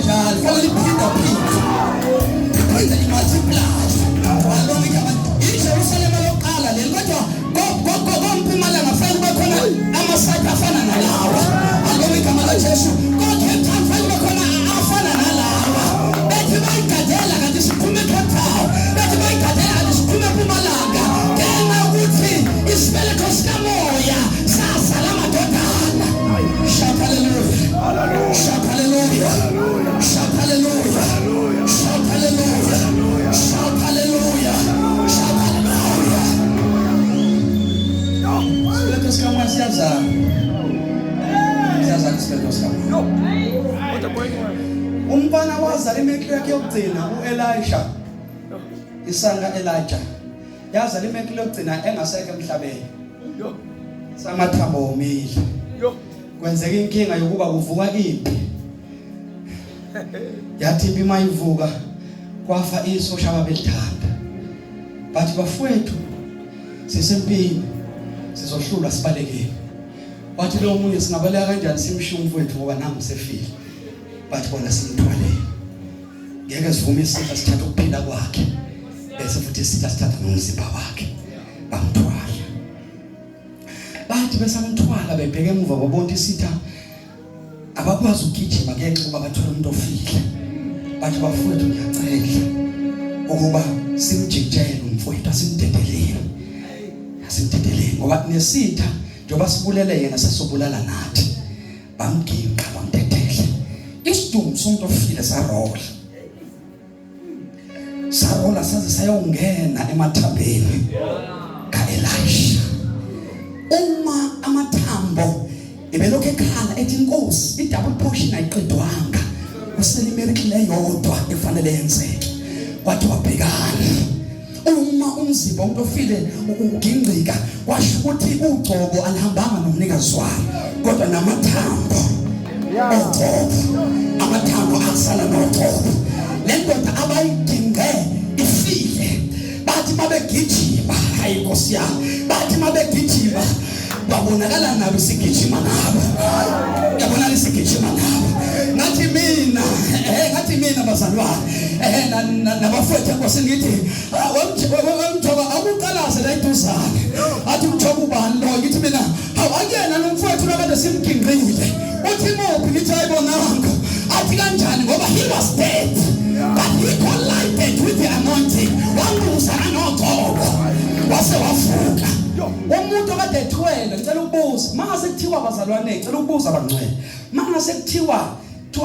S1: njalo. Fanele phinda. Phinda imultiply. Alibonga igama. iJerusalem lokuqala leli kodwa kompumalanga fanele bakhona amasayiti afana nalawa. Alibonga igama likaJesu. Kodwa eThani fanele bakhona afana nalawa. Bethi bayigadela kanti siphume eCape Town. Bethi bayigadela kanti siphume eMpumalanga. Ngenxa yokuthi isibeleko sikamoya sasala amadodana. Shout hallelujah. Shout hallelujah. Shout hallelujah. Shout hallelujah. Shout hallelujah. Shout hallelujah. Isibeleko sikamoya siyazana. Siyazana isibeleko sikamoya. Umfana wazala imekile yakhe yokugcina uElisha. Isanga Elijah. Yazala imekile yokugcina engasekho emhlabeni. samathambo omile kwenzeka inkinga yokuba kuvuka impi yathi impi mayivuka kwafa isosha ababelithanda bathi bafowethu sisempini sizohlulwa sibalekile wathi lo munye singabaleka kanjani simshiya umfowethu ngoba nangu sefile bathi bona simthwalele ngeke sivume isitha sithatha ukuphila kwakhe bese futhi isitha sithatha nomzimba wakhe bamthwala bathi besamthwala bebheke emuva babona isitha abakwazi ukugijima ngenxa yokuba bathola umuntu ofile bathi bafowethu ngiyacela ukuba simjikijele umfowethu asimdedeleni ngoba nesitha njengoba sibulele yena sasobulala nathi bamginqa bamdedele isidumbu somuntu ofile sarola saze sayongena emathambeni kaElisha uma amathambo ebelokhu ekhala ethi inkosi i-double portion ayiqedwanga usele imiracle eyodwa efanele yenzeke kwathi wabhekana uma umzimba umuntu ofile ugingqika washo ukuthi ugcobo alihambanga nomnikazi wayo kodwa namathambo amathambo asala nogcobo le ndoda abayigingqe ifile bathi mabegijima hayi inkosi yami bathi mabegijima babonakala nabo sigijima nabo yabona sigijima nabo ngathi mina bazalwane nabafowethu inkosi ngithi wemthoba akuqalaze la iduzane athi umthoba ubani lo ngithi mina awakena nomfowethu lokade simginqile uthi mophi ngithi ayibonanga athi kanjani ngoba he was dead but he collided with the anointing wanguza nogcobo wase wafuka umuntu kade ethwele ngicela ukubuza mase kuthiwa bazalwane ngicela ukubuza abangcwele mase kuthiwa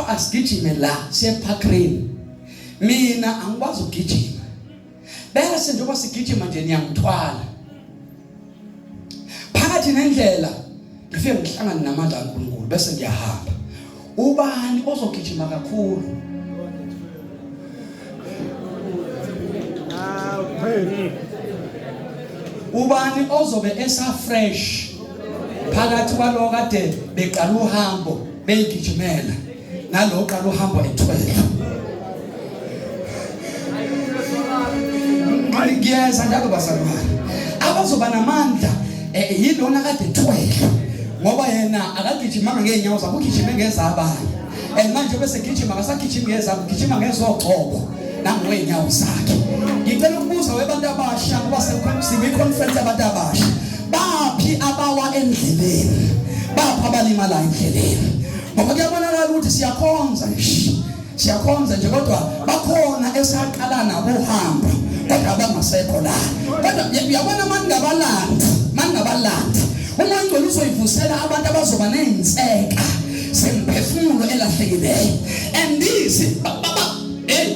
S1: asigijime la siye eParkreni mina angikwazi ukugijima bese njengoba sigijima nje niyangithwala phakathi nendlela ngifike ngihlangana namandla kaNkulunkulu bese ngiyahamba ubani ozogijima kakhulu ubani ozobe fresh phakathi kwalo kade beqala uhambo beyigijimela nalo qala uhambo ethwele ngiyeza njalo bazalwane abazoba namandla yilona kade ethwele ngoba yena akagijimanga ngeenyawo zakhe ugijime ngezabanye manje bese gijima akasagijima ngezabo ugijima ngezogcobo nangweenyawo zakhe ngicela ukubuza webantu abasha ngoba sekuyiconference abantu abasha baphi abawa endleleni baphi abalimala endleleni ngoba kuyabonakala ukuthi siyakhonza nje kodwa bakhona esaqala nabo uhambo kodwa abangasekho la kodwa uyabona mangabalandi uma ingcwele uzoyivusela abantu abazoba nezinseka semphefumulo elahlekileyo and this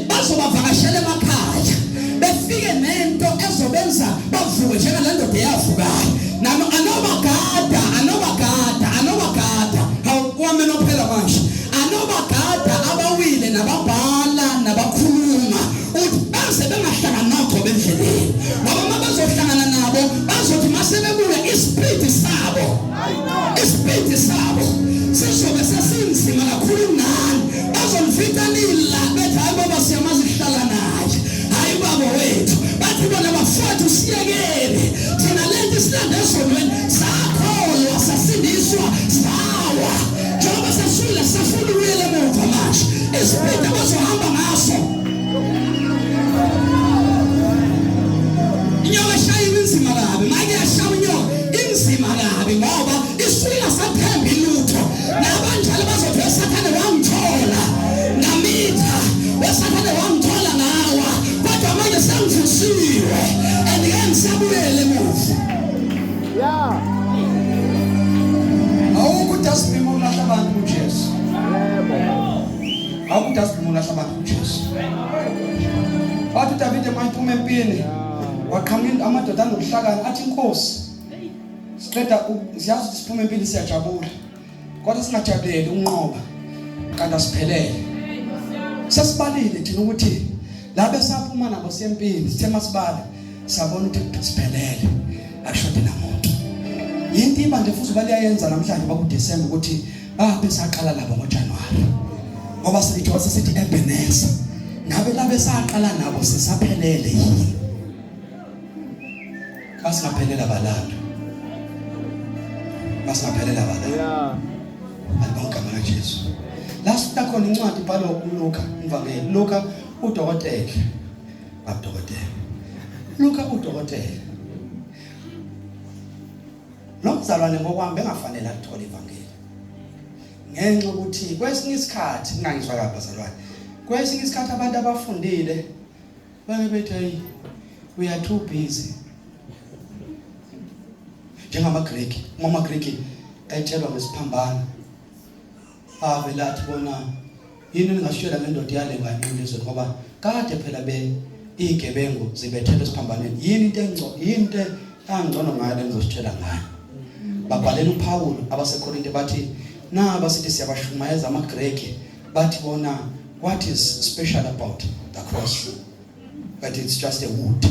S1: bazobavakashela emakhaya befike nento ezobenza bavuke njengale ndoda eyavukayo anobagada awukwamena phela manje anobagada abawile nababhala nabakhuluma uthi base bengahlangana nokho bendleleni ngoba mabazohlangana nabo bazothi masebebuya ispirit sabo sizobe sesinzima kakhulu nani bazomfitanila bethi hayi baba siyamazihlala naye hayi baba wethu bathi bona bafowethu siyekele thina lento silande esonweni sakholwa sasindiswa sawa njengoba sasula safuna ukuyela emuva manje ispirit abazohamba ngaso inyoka eshaya inzima kabi make yashaya inyoka inzima kabi ngoba isula sathemba ilutho nabanjalo bazothi esathane wangithola namitha esathane wangithola ngawa kodwa manje sangivusiwe andike ngisabuyele emuva awukudasibimo ulahla abantu uJesu awukudasibimo ulahla abantu uJesu wathi David emayiphuma empini waqhamuka amadoda anokuhlakana athi inkosi siqeda siyazi ukuthi siphuma empini siyajabula kodwa singajabuleli unqoba kanti asiphelele sesibalile thina ukuthi la besaphuma nabo siyempini sithe masibale sabona ukuthi siphelele akushode namuntu Yinto ibandla futhi baliyayenza namhlanje bakuDecember ukuthi besaqala labo ngoJanuary. Ngoba selithi sithi Ebenezer. Ngabe labe saqala nabo sisaphelele yini? Basingaphelela balando. Basingaphelela balando. Yeah. Alibonke amanga Jesu. La sikhona incwadi ibhalwa uLuka, ivangeli. Luka udokotela. Babudokotela. Luka udokotela. Lo mzalwane ngokwami bengafanele akuthola ivangeli. Ngenxa ukuthi kwesinye isikhathi ngangizwa kapha bazalwane. Kwesinye isikhathi abantu abafundile bethi hey we are too busy. NjengamaGreek, amaGreek ayetshelwa ngesiphambano. Velathi bona yini ningashiyela ngendoda yale nganqindizwe ngoba kade phela igebengu zibethele esiphambanweni. Yini into angcono ngayo engizositshela ngayo. Babhalela uPaul abaseKorinte bathi na basithi siyabashumayeza amaGreek bathi bona what is special about the cross? But it's just a wood.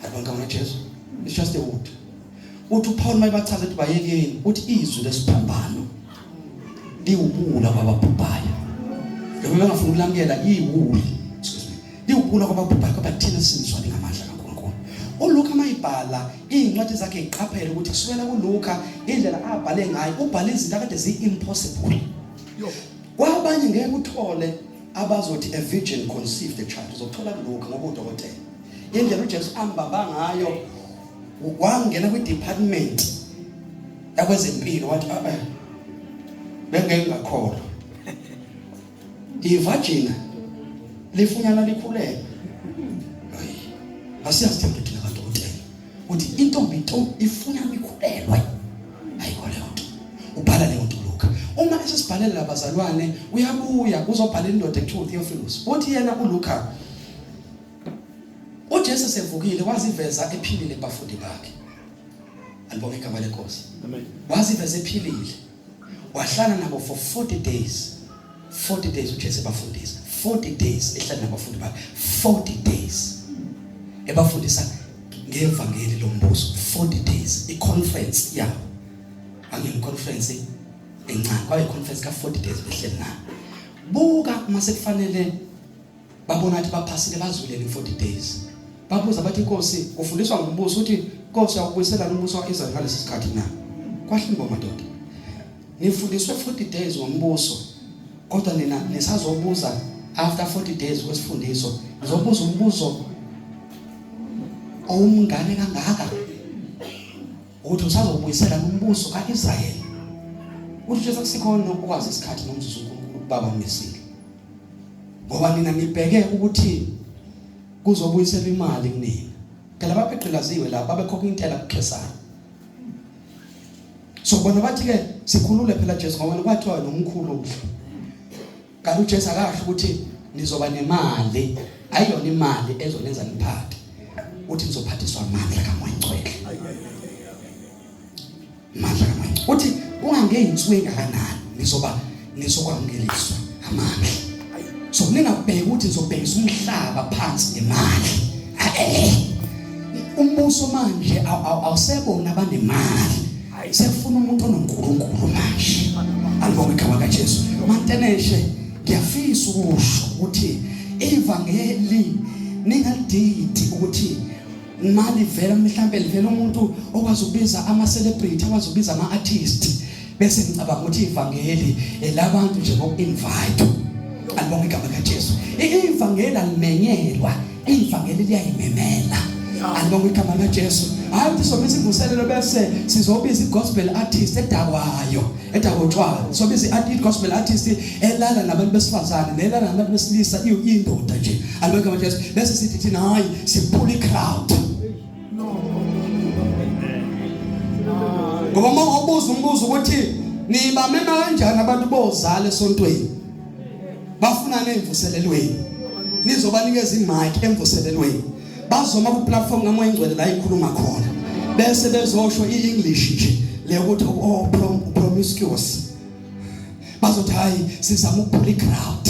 S1: Abangama Jesu. It's just a wood. Uthi uPaul mayibachaza ukuthi bayekeni uthi izwi lesiphambano liwubula kwababhubhaya. Ngoba bengafuna ukulamkela iwuli. Excuse me. Liwubula kwababhubhaya kodwa thina sinizwa lingamandla kaNkulunkulu. uLuka mayibhala incwadi zakhe iqaphela ukuthi kusukela kuLuka indlela abhale ngayo ubhale izinto akade zi-impossible. Kwabanye ngeke uthole abazothi a virgin conceived a child. Uzothola kuLuka ngoba udokotela. Indlela uJesu ambaba ngayo wangena kwi-department yakwezempilo wathi bengeke ngakholwa. Ivagina lifunyana likhuleka. Hayi. Asiyazithemba thina kadokotela. Uthi intombi ifunyana ikhulelwa. Ayikho leyo nto. Ubhala leyo nto Luka. Uma esesibhalela abazalwane uyabuya uzobhala indoda ekuthiwa Theophilus. Uthi yena uLuka uJesu sevukile waziveza ephilile kubafundi bakhe. Alibonke igama leNkosi. Amen. Waziveza ephilile. Wahlala nabo for 40 days. 40 days uJesu ebafundisa. 40 days ehlala nabafundi bakhe. 40 days. Ebafundisa ngevangeli lombuso. 40 days. I-conference yabo. Conference encane. Kwaye i-conference ka 40 days behleli nabo. Buka mase kufanele babona ukuthi baphasile bazulele 40 days. Babuza bathi Nkosi ufundiswa ngombuso uthi Nkosi awubuyisela nombuso waIsrael ngalesi sikhathi na. Kwahlimbo madoda. Nifundiswe 40 days ngombuso. Kodwa nina nisazobuza after 40 days kwesifundiso. Nizobuza umbuzo omngane kangaka. Uthi usazobuyisela nombuso kaIsrael. Uthi nje sekusikhona ukwazi isikhathi nomzuzu uNkulunkulu baba uMesile. Ngoba nina nibheke ukuthi kuzobuyisela imali kunina. Phela bapheqelaziwe la babekhokha intela kuKesari. So bona bathi ke sikhulule phela Jesu ngoba kwathiwa nomkhulu. Kanti uJesu akasho ukuthi nizoba nemali, ayiyona imali ezonenza niphathe. Uthi nizophathiswa amandla kaMoyengcwele. Amandla kaMoyengcwele. Uthi ungangeyinsuku engakanani nizokwamukeliswa amandla. So ningabheki ukuthi nizobhekisa umhlaba phansi ngemali. Umbuso manje awusebona abanemali. Sefuna umuntu onoNkulunkulu manje. Alibonke igama kaJesu. Manteneshe ngiyafisa ukusho ukuthi ivangeli ningadidi ukuthi imali vela mhlambe livela umuntu okwazi ukubiza ama celebrity, okwazi ukubiza ama artist bese ngicabanga ukuthi ivangeli elabantu nje boku-invite. Alibonke igama kaJesu. Ivangeli alimenyelwa, ivangeli liyayimemela. Alibonke igama kaJesu. Hayi ukuthi sobiza ivuselelo bese sizobiza i-gospel artist edakotshwayo. Sobiza i-gospel artist elala nabantu besifazane nelala nabantu besilisa indoda nje. Alibonke igama kaJesu. Bese sithi thina hayi siphula i-crowd. Ngoba uma ubuza umbuzo ukuthi nibamema kanjani abantu bozala esontweni bafuna nemvuselelweni nizobanikeza imic emvuselelweni bazoma ku platform kaMoyengcwele la ikhuluma khona bese bezosho iEnglish nje le ukuthi promiscuous bazothi hayi sizama ukuphula i-crowd.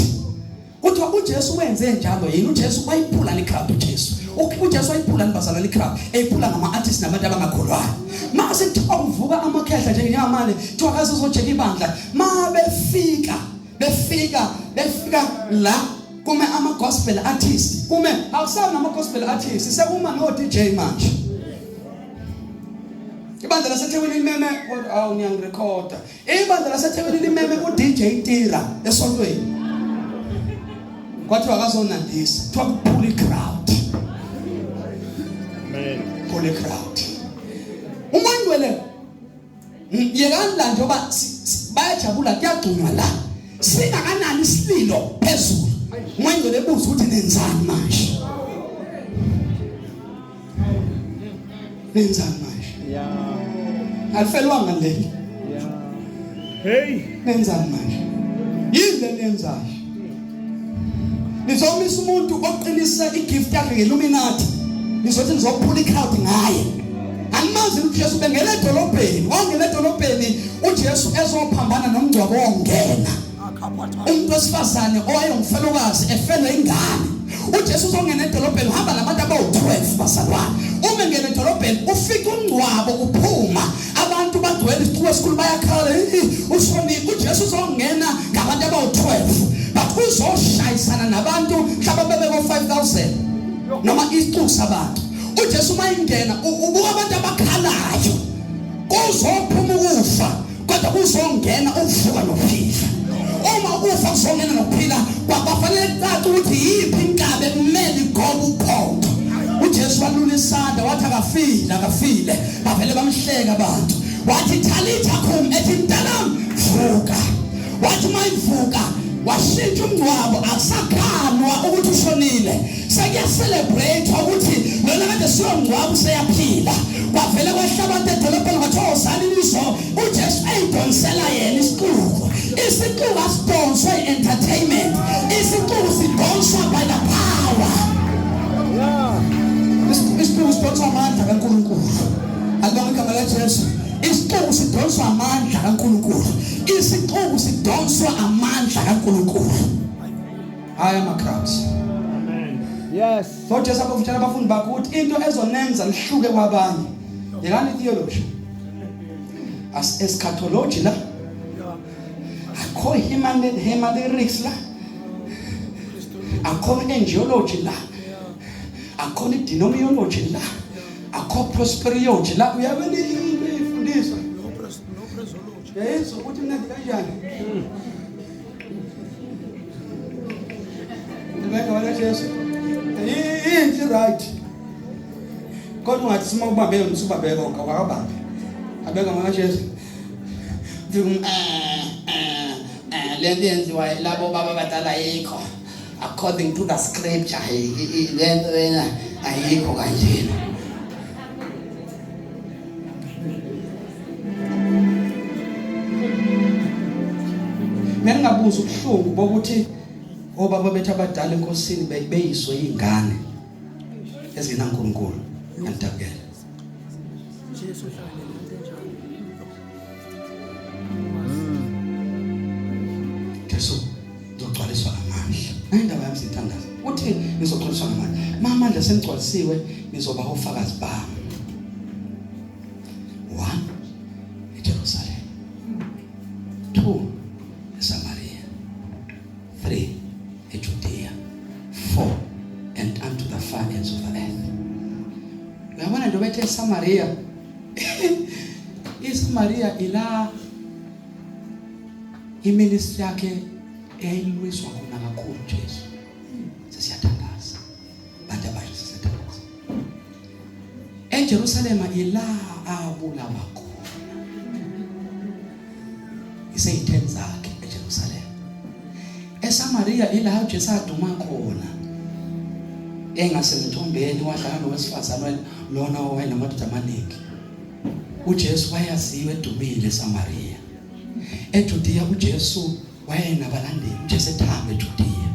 S1: Uthi uJesu wenze njalo yini? uJesu wayiphula i-crowd uJesu. uJesu ayiphula nibazalwane iCrowd eyiphula ngama-artists nabantu abangakholwayo. Mase kuthiwa kuvuka amakhehla njengamanje kuthiwa akaze uzojeka ibandla befika la kume ama-gospel artists kume awusana nama-gospel artists sekuma no-DJ manje. Ibandla laseThekwini limeme niyangirekhoda. Ibandla laseThekwini limeme uDJ Tira esontweni. Kwathiwa akazonandisa kuthiwa kuphula iCrowd. Amen. Phula iCrowd. Umangwele yekani la njengoba bayajabula kuyagcunywa la singakanani isililo phezulu. Umangwele ebuza ukuthi nenzani manje. Nenzani manje? Yeah. Alifelwanga leli. Yeah. Hey, nenzani manje? Yini lenzayo? Nizomisa umuntu oqinisa igift yakhe ngeLuminati. Nizothi nizophula iCrowd ngaye. Angimazi uJesu bengena edolobheni, wangena edolobheni uJesu ezophambana nomngcwabo wongena. Umuntu wesifazane owayengumfelokazi efele ingane. uJesu uzongena edolobheni uhamba nabantu abawu-12 bazalwane. Uma engena edolobheni ufika umngcwabo uphuma abantu bagcwele isiqubu esikhulu bayakhala ushonile. uJesu uzongena ngabantu abawu-12 but uzoshayisana nabantu mhlawumbe bebeko-5,000 noma isiqubu sabantu. uJesu mayingena ubuka abantu abakhalayo kuzophuma ukufa kodwa kuzongena ukuvuka nokuphila. Uma ukufa kuzongena nokuphila kwafanele kucace ukuthi yiphi inkabe kumele igobe uphondo. uJesu walula isandla wathi akafile bavele bamhleka abantu. Wathi Talitha kum, ethi mntanami vuka. Wathi mayivuka washintsha umngcwabo akusakhanwa ukuthi ushonile. Sekuyacelebrate ukuthi lona kade siyongcwaba useyaphila. Kwavele kwehla abantu edolobheni kwathiwa wozani lizo uJesu eyidonsela yena isiqubu. Isiqubu asidonswa i-entertainment. Isiqubu sidonswa by the power. Isiqubu sidonswa amandla kaNkulunkulu. Alibonga igama likaJesu. Isiqubu sidonswa amandla kaNkulunkulu. Isiqubu sidonswa amandla kaNkulunkulu. Hayi amaCrowd. Amen. Yes. So Jesu akuvutshela abafundi bakhe ukuthi into ezonenza lihluke kwabanye. Yekani theology. As eschatology la. Akho lyrics la. Akho angelology la. Akho demonology la. Akho prosperology la. Uyabona ifundiswa. Yes, ukuthi mina ndikanjani? Ndibeka wala Jesu. Yini right. Kodwa ungathi sima ubambe usubambeka wakabambe. Abeka mama Jesu. Lento yenziwa labo baba badala yikho. According to the scripture, lento wena ayikho kanjena. Mengabuza ubuhlungu bokuthi obaba bethu abadala enkosini beyiswe izingane ezingenaNkulunkulu antabukela. Jesu Jesu uzogcwaliswa ngamandla. Indaba yami sithandaza. Uthi nizogcwaliswa ngamandla. Amandla senigcwalisiwe nizoba ofakazi bami. 1 eJerusalem. 2 eSamaria. 3 eJudea. 4 and unto the far ends of the earth. Uyabona nje bethe eSamaria. iSamaria ila iministry yakhe eyilwiswa khona kakhulu Jesu. Sesiyathandaza. Bantu abasha sesiyathandaza. eJerusalem ila abulala khona. Iseyithenza zakhe eJerusalem. eSamaria ila uJesu aduma khona. Engasemthombeni wadlala nowesifazane lona owayenamadoda amaningi. uJesu wayaziwe edumile eSamaria. eJudea uJesu wayenabalandeli. uJesu ethamba eJudea.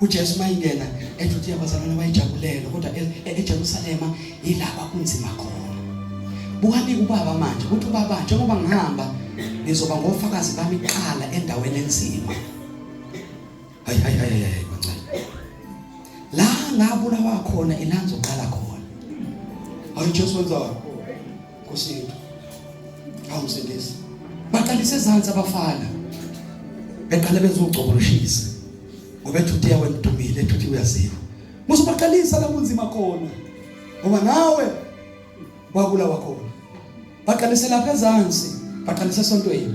S1: uJesu mayingena eJudea bazalwane bayijabulela kodwa eJerusalem yilapha kunzima khona. Bukabi ubaba manje ukuthi ubaba njengoba ngihamba nizoba ngofakazi bami iqala endaweni enzima. Hayi bancane. La ngabulawa khona ilanzo qala khona hayi Jesu wenzani Nkosi yethu awumsindisi baqalise ezantsi abafana beqale bezogcoboloshisa ngoba ethuthi yawe ndumile ethuthi uyaziva musubaqalisa la kunzima khona ngoba nawe wabulawa khona baqalise lapha ezantsi baqalise esontweni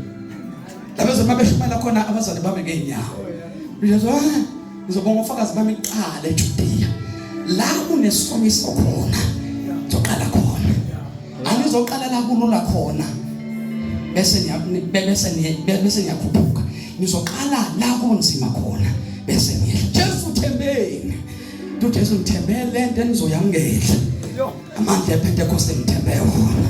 S1: labezo mabeshumela khona abazali bami ngeenyawo ngizwa ngizobonga ufakazi bami iqala eJudiya la kunesomiso khona zoqala khona angizoqala la kulula khona bese ngiyakhuphuka ngizoqala la kunzima khona bese ngiyehla Jesu thembeni uJesu ngithembele into enizoyangela amandla ePentecost ngithembe wona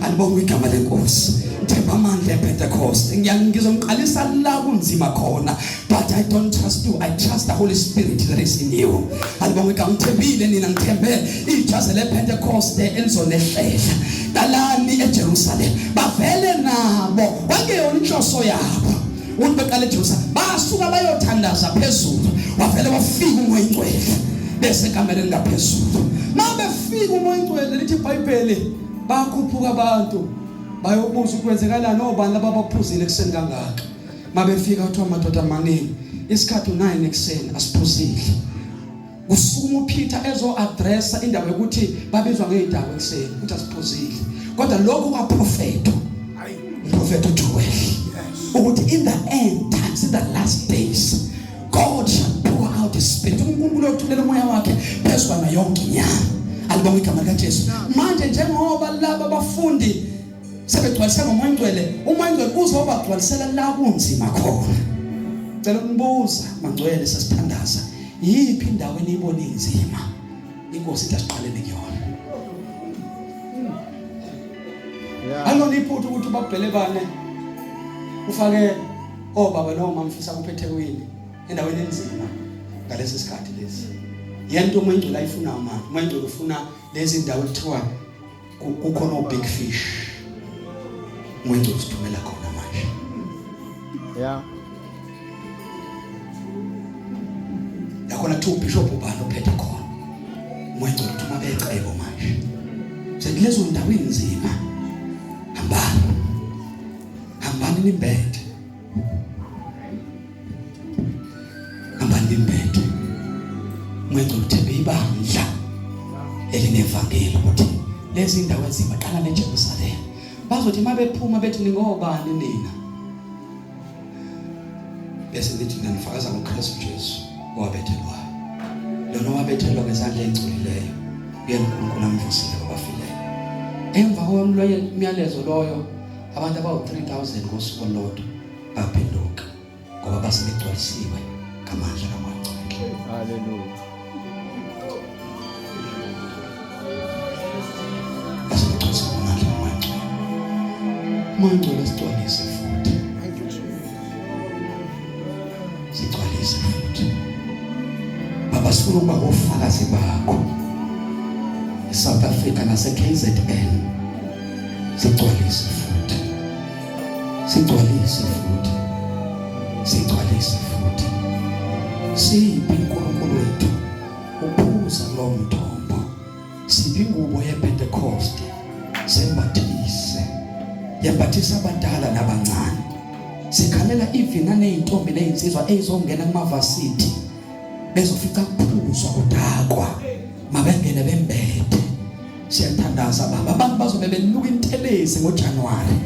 S1: alibonga igama lenkosi ngithemba amandla ePentecost ngizomqalisa la kunzima khona but I don't trust you I trust the Holy Spirit that is in you alibonga igama ngithembile nina ngithembe ijazi lePentecost elizonehlela dalani eJerusalem bavele nabo wangeyona inhloso yabo uthi beqale eJerusalem basuka bayothandaza phezulu bavele bafika umoya ingcwele bese kamereni ngaphezulu mabefika umoya ingcwele lithi iBhayibheli bakhuphuka abantu bayobuza ukwenzekalani obani ababaphuzile ekseni kangaka mabefika uthiwa madoda amaningi isikhathi 9 ekseni asiphuzile kusukuma uPeter ezo-addressa indawo yokuthi babizwa ngey'dawo ekseni ukuthi asiphuzile kodwa lokhu kwaprofetho uprofetho uJoel ukuthi in the end times in the last days God shall pour out his spirit uNkulunkulu othulela umoya wakhe phezu kwayo yonke inyama alibonga igama likaJesu manje njengoba laba abafundi sebegcwalise ngomoya ingcwele umoya ingcwele uzobagcwalisela la kunzima khona cela ukubuza mangcwele sesithandaza yiphi indawo eniyibona inzima inkosi ithi asiqalele kuyona anoniphuthu ukuthi babhele bane ufake obaba noma mfisa kuPhethekwini endaweni enzima ngalesi sikhathi lesi yento umoya ingcwele ayifuna manje umoya ingcwele ufuna lezi ndawo ekuthiwa kukhona big fish umoya ingcwele usithumela khona manje yakhona two bishop ubani ophethe khona umoya ingcwele uthuma becebo manje sekulezo ndawo inzima hambani nimbethe mwenye uthembe ibandla elinevangeli ukuthi lezi indawo ezima qala neJerusalem bazothi mabephuma bethi ningobani nina bese nithi nanifakaza ngoKristu Jesu owabethelwa lona owabethelwa ngezandla ezingcolileyo uNkulunkulu amvusile kwabafileyo emva komloyo imiyalezo loyo abantu abawu-3000 ngosuku olodwa baphenduka ngoba basebegcwalisiwe ngamandla kaMoya Ngcwele.
S3: Hallelujah.
S1: Basebegcwalisiwe ngamandla kaMoya Ngcwele. Moya Ngcwele sigcwalise futhi. Sigcwalise futhi. Baba sifuna ukuba ngofakazi bakho eSouth Africa nase-KZN. Sigcwalise futhi. Sigcwalise futhi. Sigcwalise futhi. Siphi uNkulunkulu wethu uphuza lo mthombo. Siphi ingubo yePentecost. Sembathise. Yembathisa abadala nabancane. Sikhalela ivina nezintombi nezinsizwa ezongena kumavasithi. Bezofica kuphuzwa udakwa. Mabengene bembethe. Siyathandaza baba abantu bazobe benuka intelezi ngoJanuwari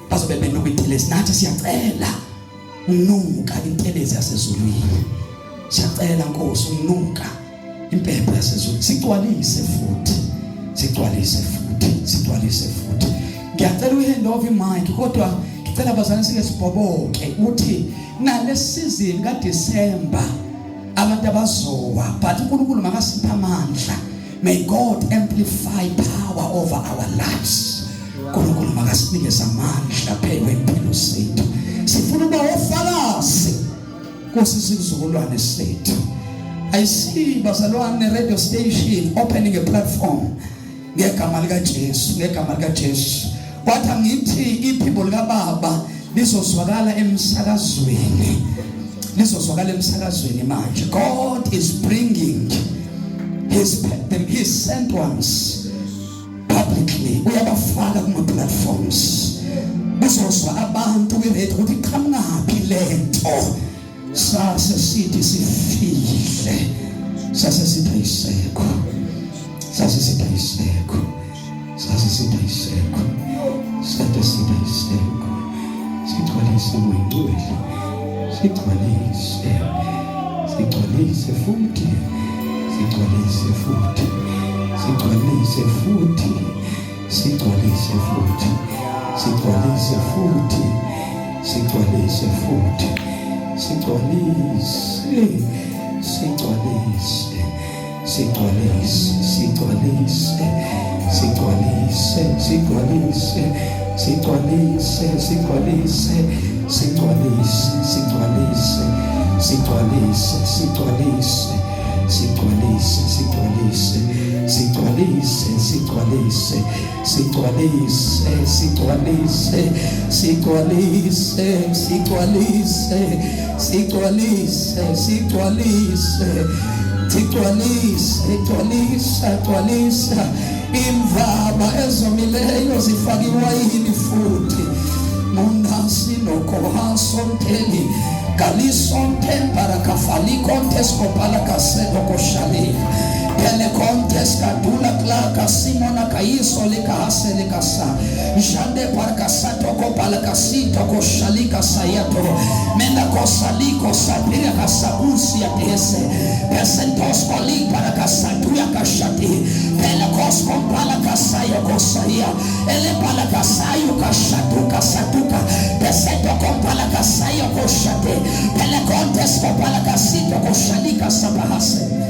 S1: bazobe benuka intelezi nathi siyacela unuka intelezi yasezulwini siyacela Nkosi unuka impepho yasezulwini sigcwalise futhi ngiyacela uhand over imic kodwa ngicela abazali sike sibhoboke uthi nale season kaDisemba abantu abazowa but uNkulunkulu makasipha amandla. May God amplify power over our lives. UNkulunkulu makasinike amandla phela impilo sethu. Sifuna ukuba ofakazi kwesizukulwane sethu. I see bazalwane radio station opening a platform ngegama lika Jesu. Kwathi ngithi iphimbo lika Baba lizozwakala emsakazweni manje. God is bringing He's packed them. He sent ones publicly. Uyabafaka kuma platforms. Bazozwa abantu berethu ukuthi qhamngaphi lento. Sase sithi sifile. Sase sithi ayisekho. Sase sithi ayisekho. Sase sithi ayisekho. Sase sithi ayisekho. Sigcwalise moyingcwele. Sigcwalise. Sigcwalise futhi. Sigcwalise futhi. Sigcwalise futhi. Sigcwalise futhi. Sigcwalise futhi. Sigcwalise futhi. Sigcwalise. Sigcwalise. Sigcwalise. Sigcwalise. Sigcwalise. Sigcwalise. Sigcwalise. Sigcwalise. Sigcwalise. Sigcwalise. Sigcwalise. Sigcwalise. Sigcwalise, sigcwalise, sigcwalise, sigcwalise, sigcwalise, sigcwalise, sigcwalise, sigcwalise, sigcwalise, sigcwalise, sigcwalise, sigcwalise, imvaba ezomileyo zifaka iwayini futhi monasi nokohasonteli Galison para kafali kontes kopala kaselo koshali Pele kontes kadula klaka simona kaiso lika hasele kasa Jande para kasato kopala kasito koshali kasayato Menda kosaliko sabira kasabusi ya tese Pesentos koli para kasatu ya kashati Pele kos kopala kasayo kosaya Ele pala kasayo kashatu kasatuka Pesento kopala kasayo koshate Pele kontes kopala kasito koshalika sabahase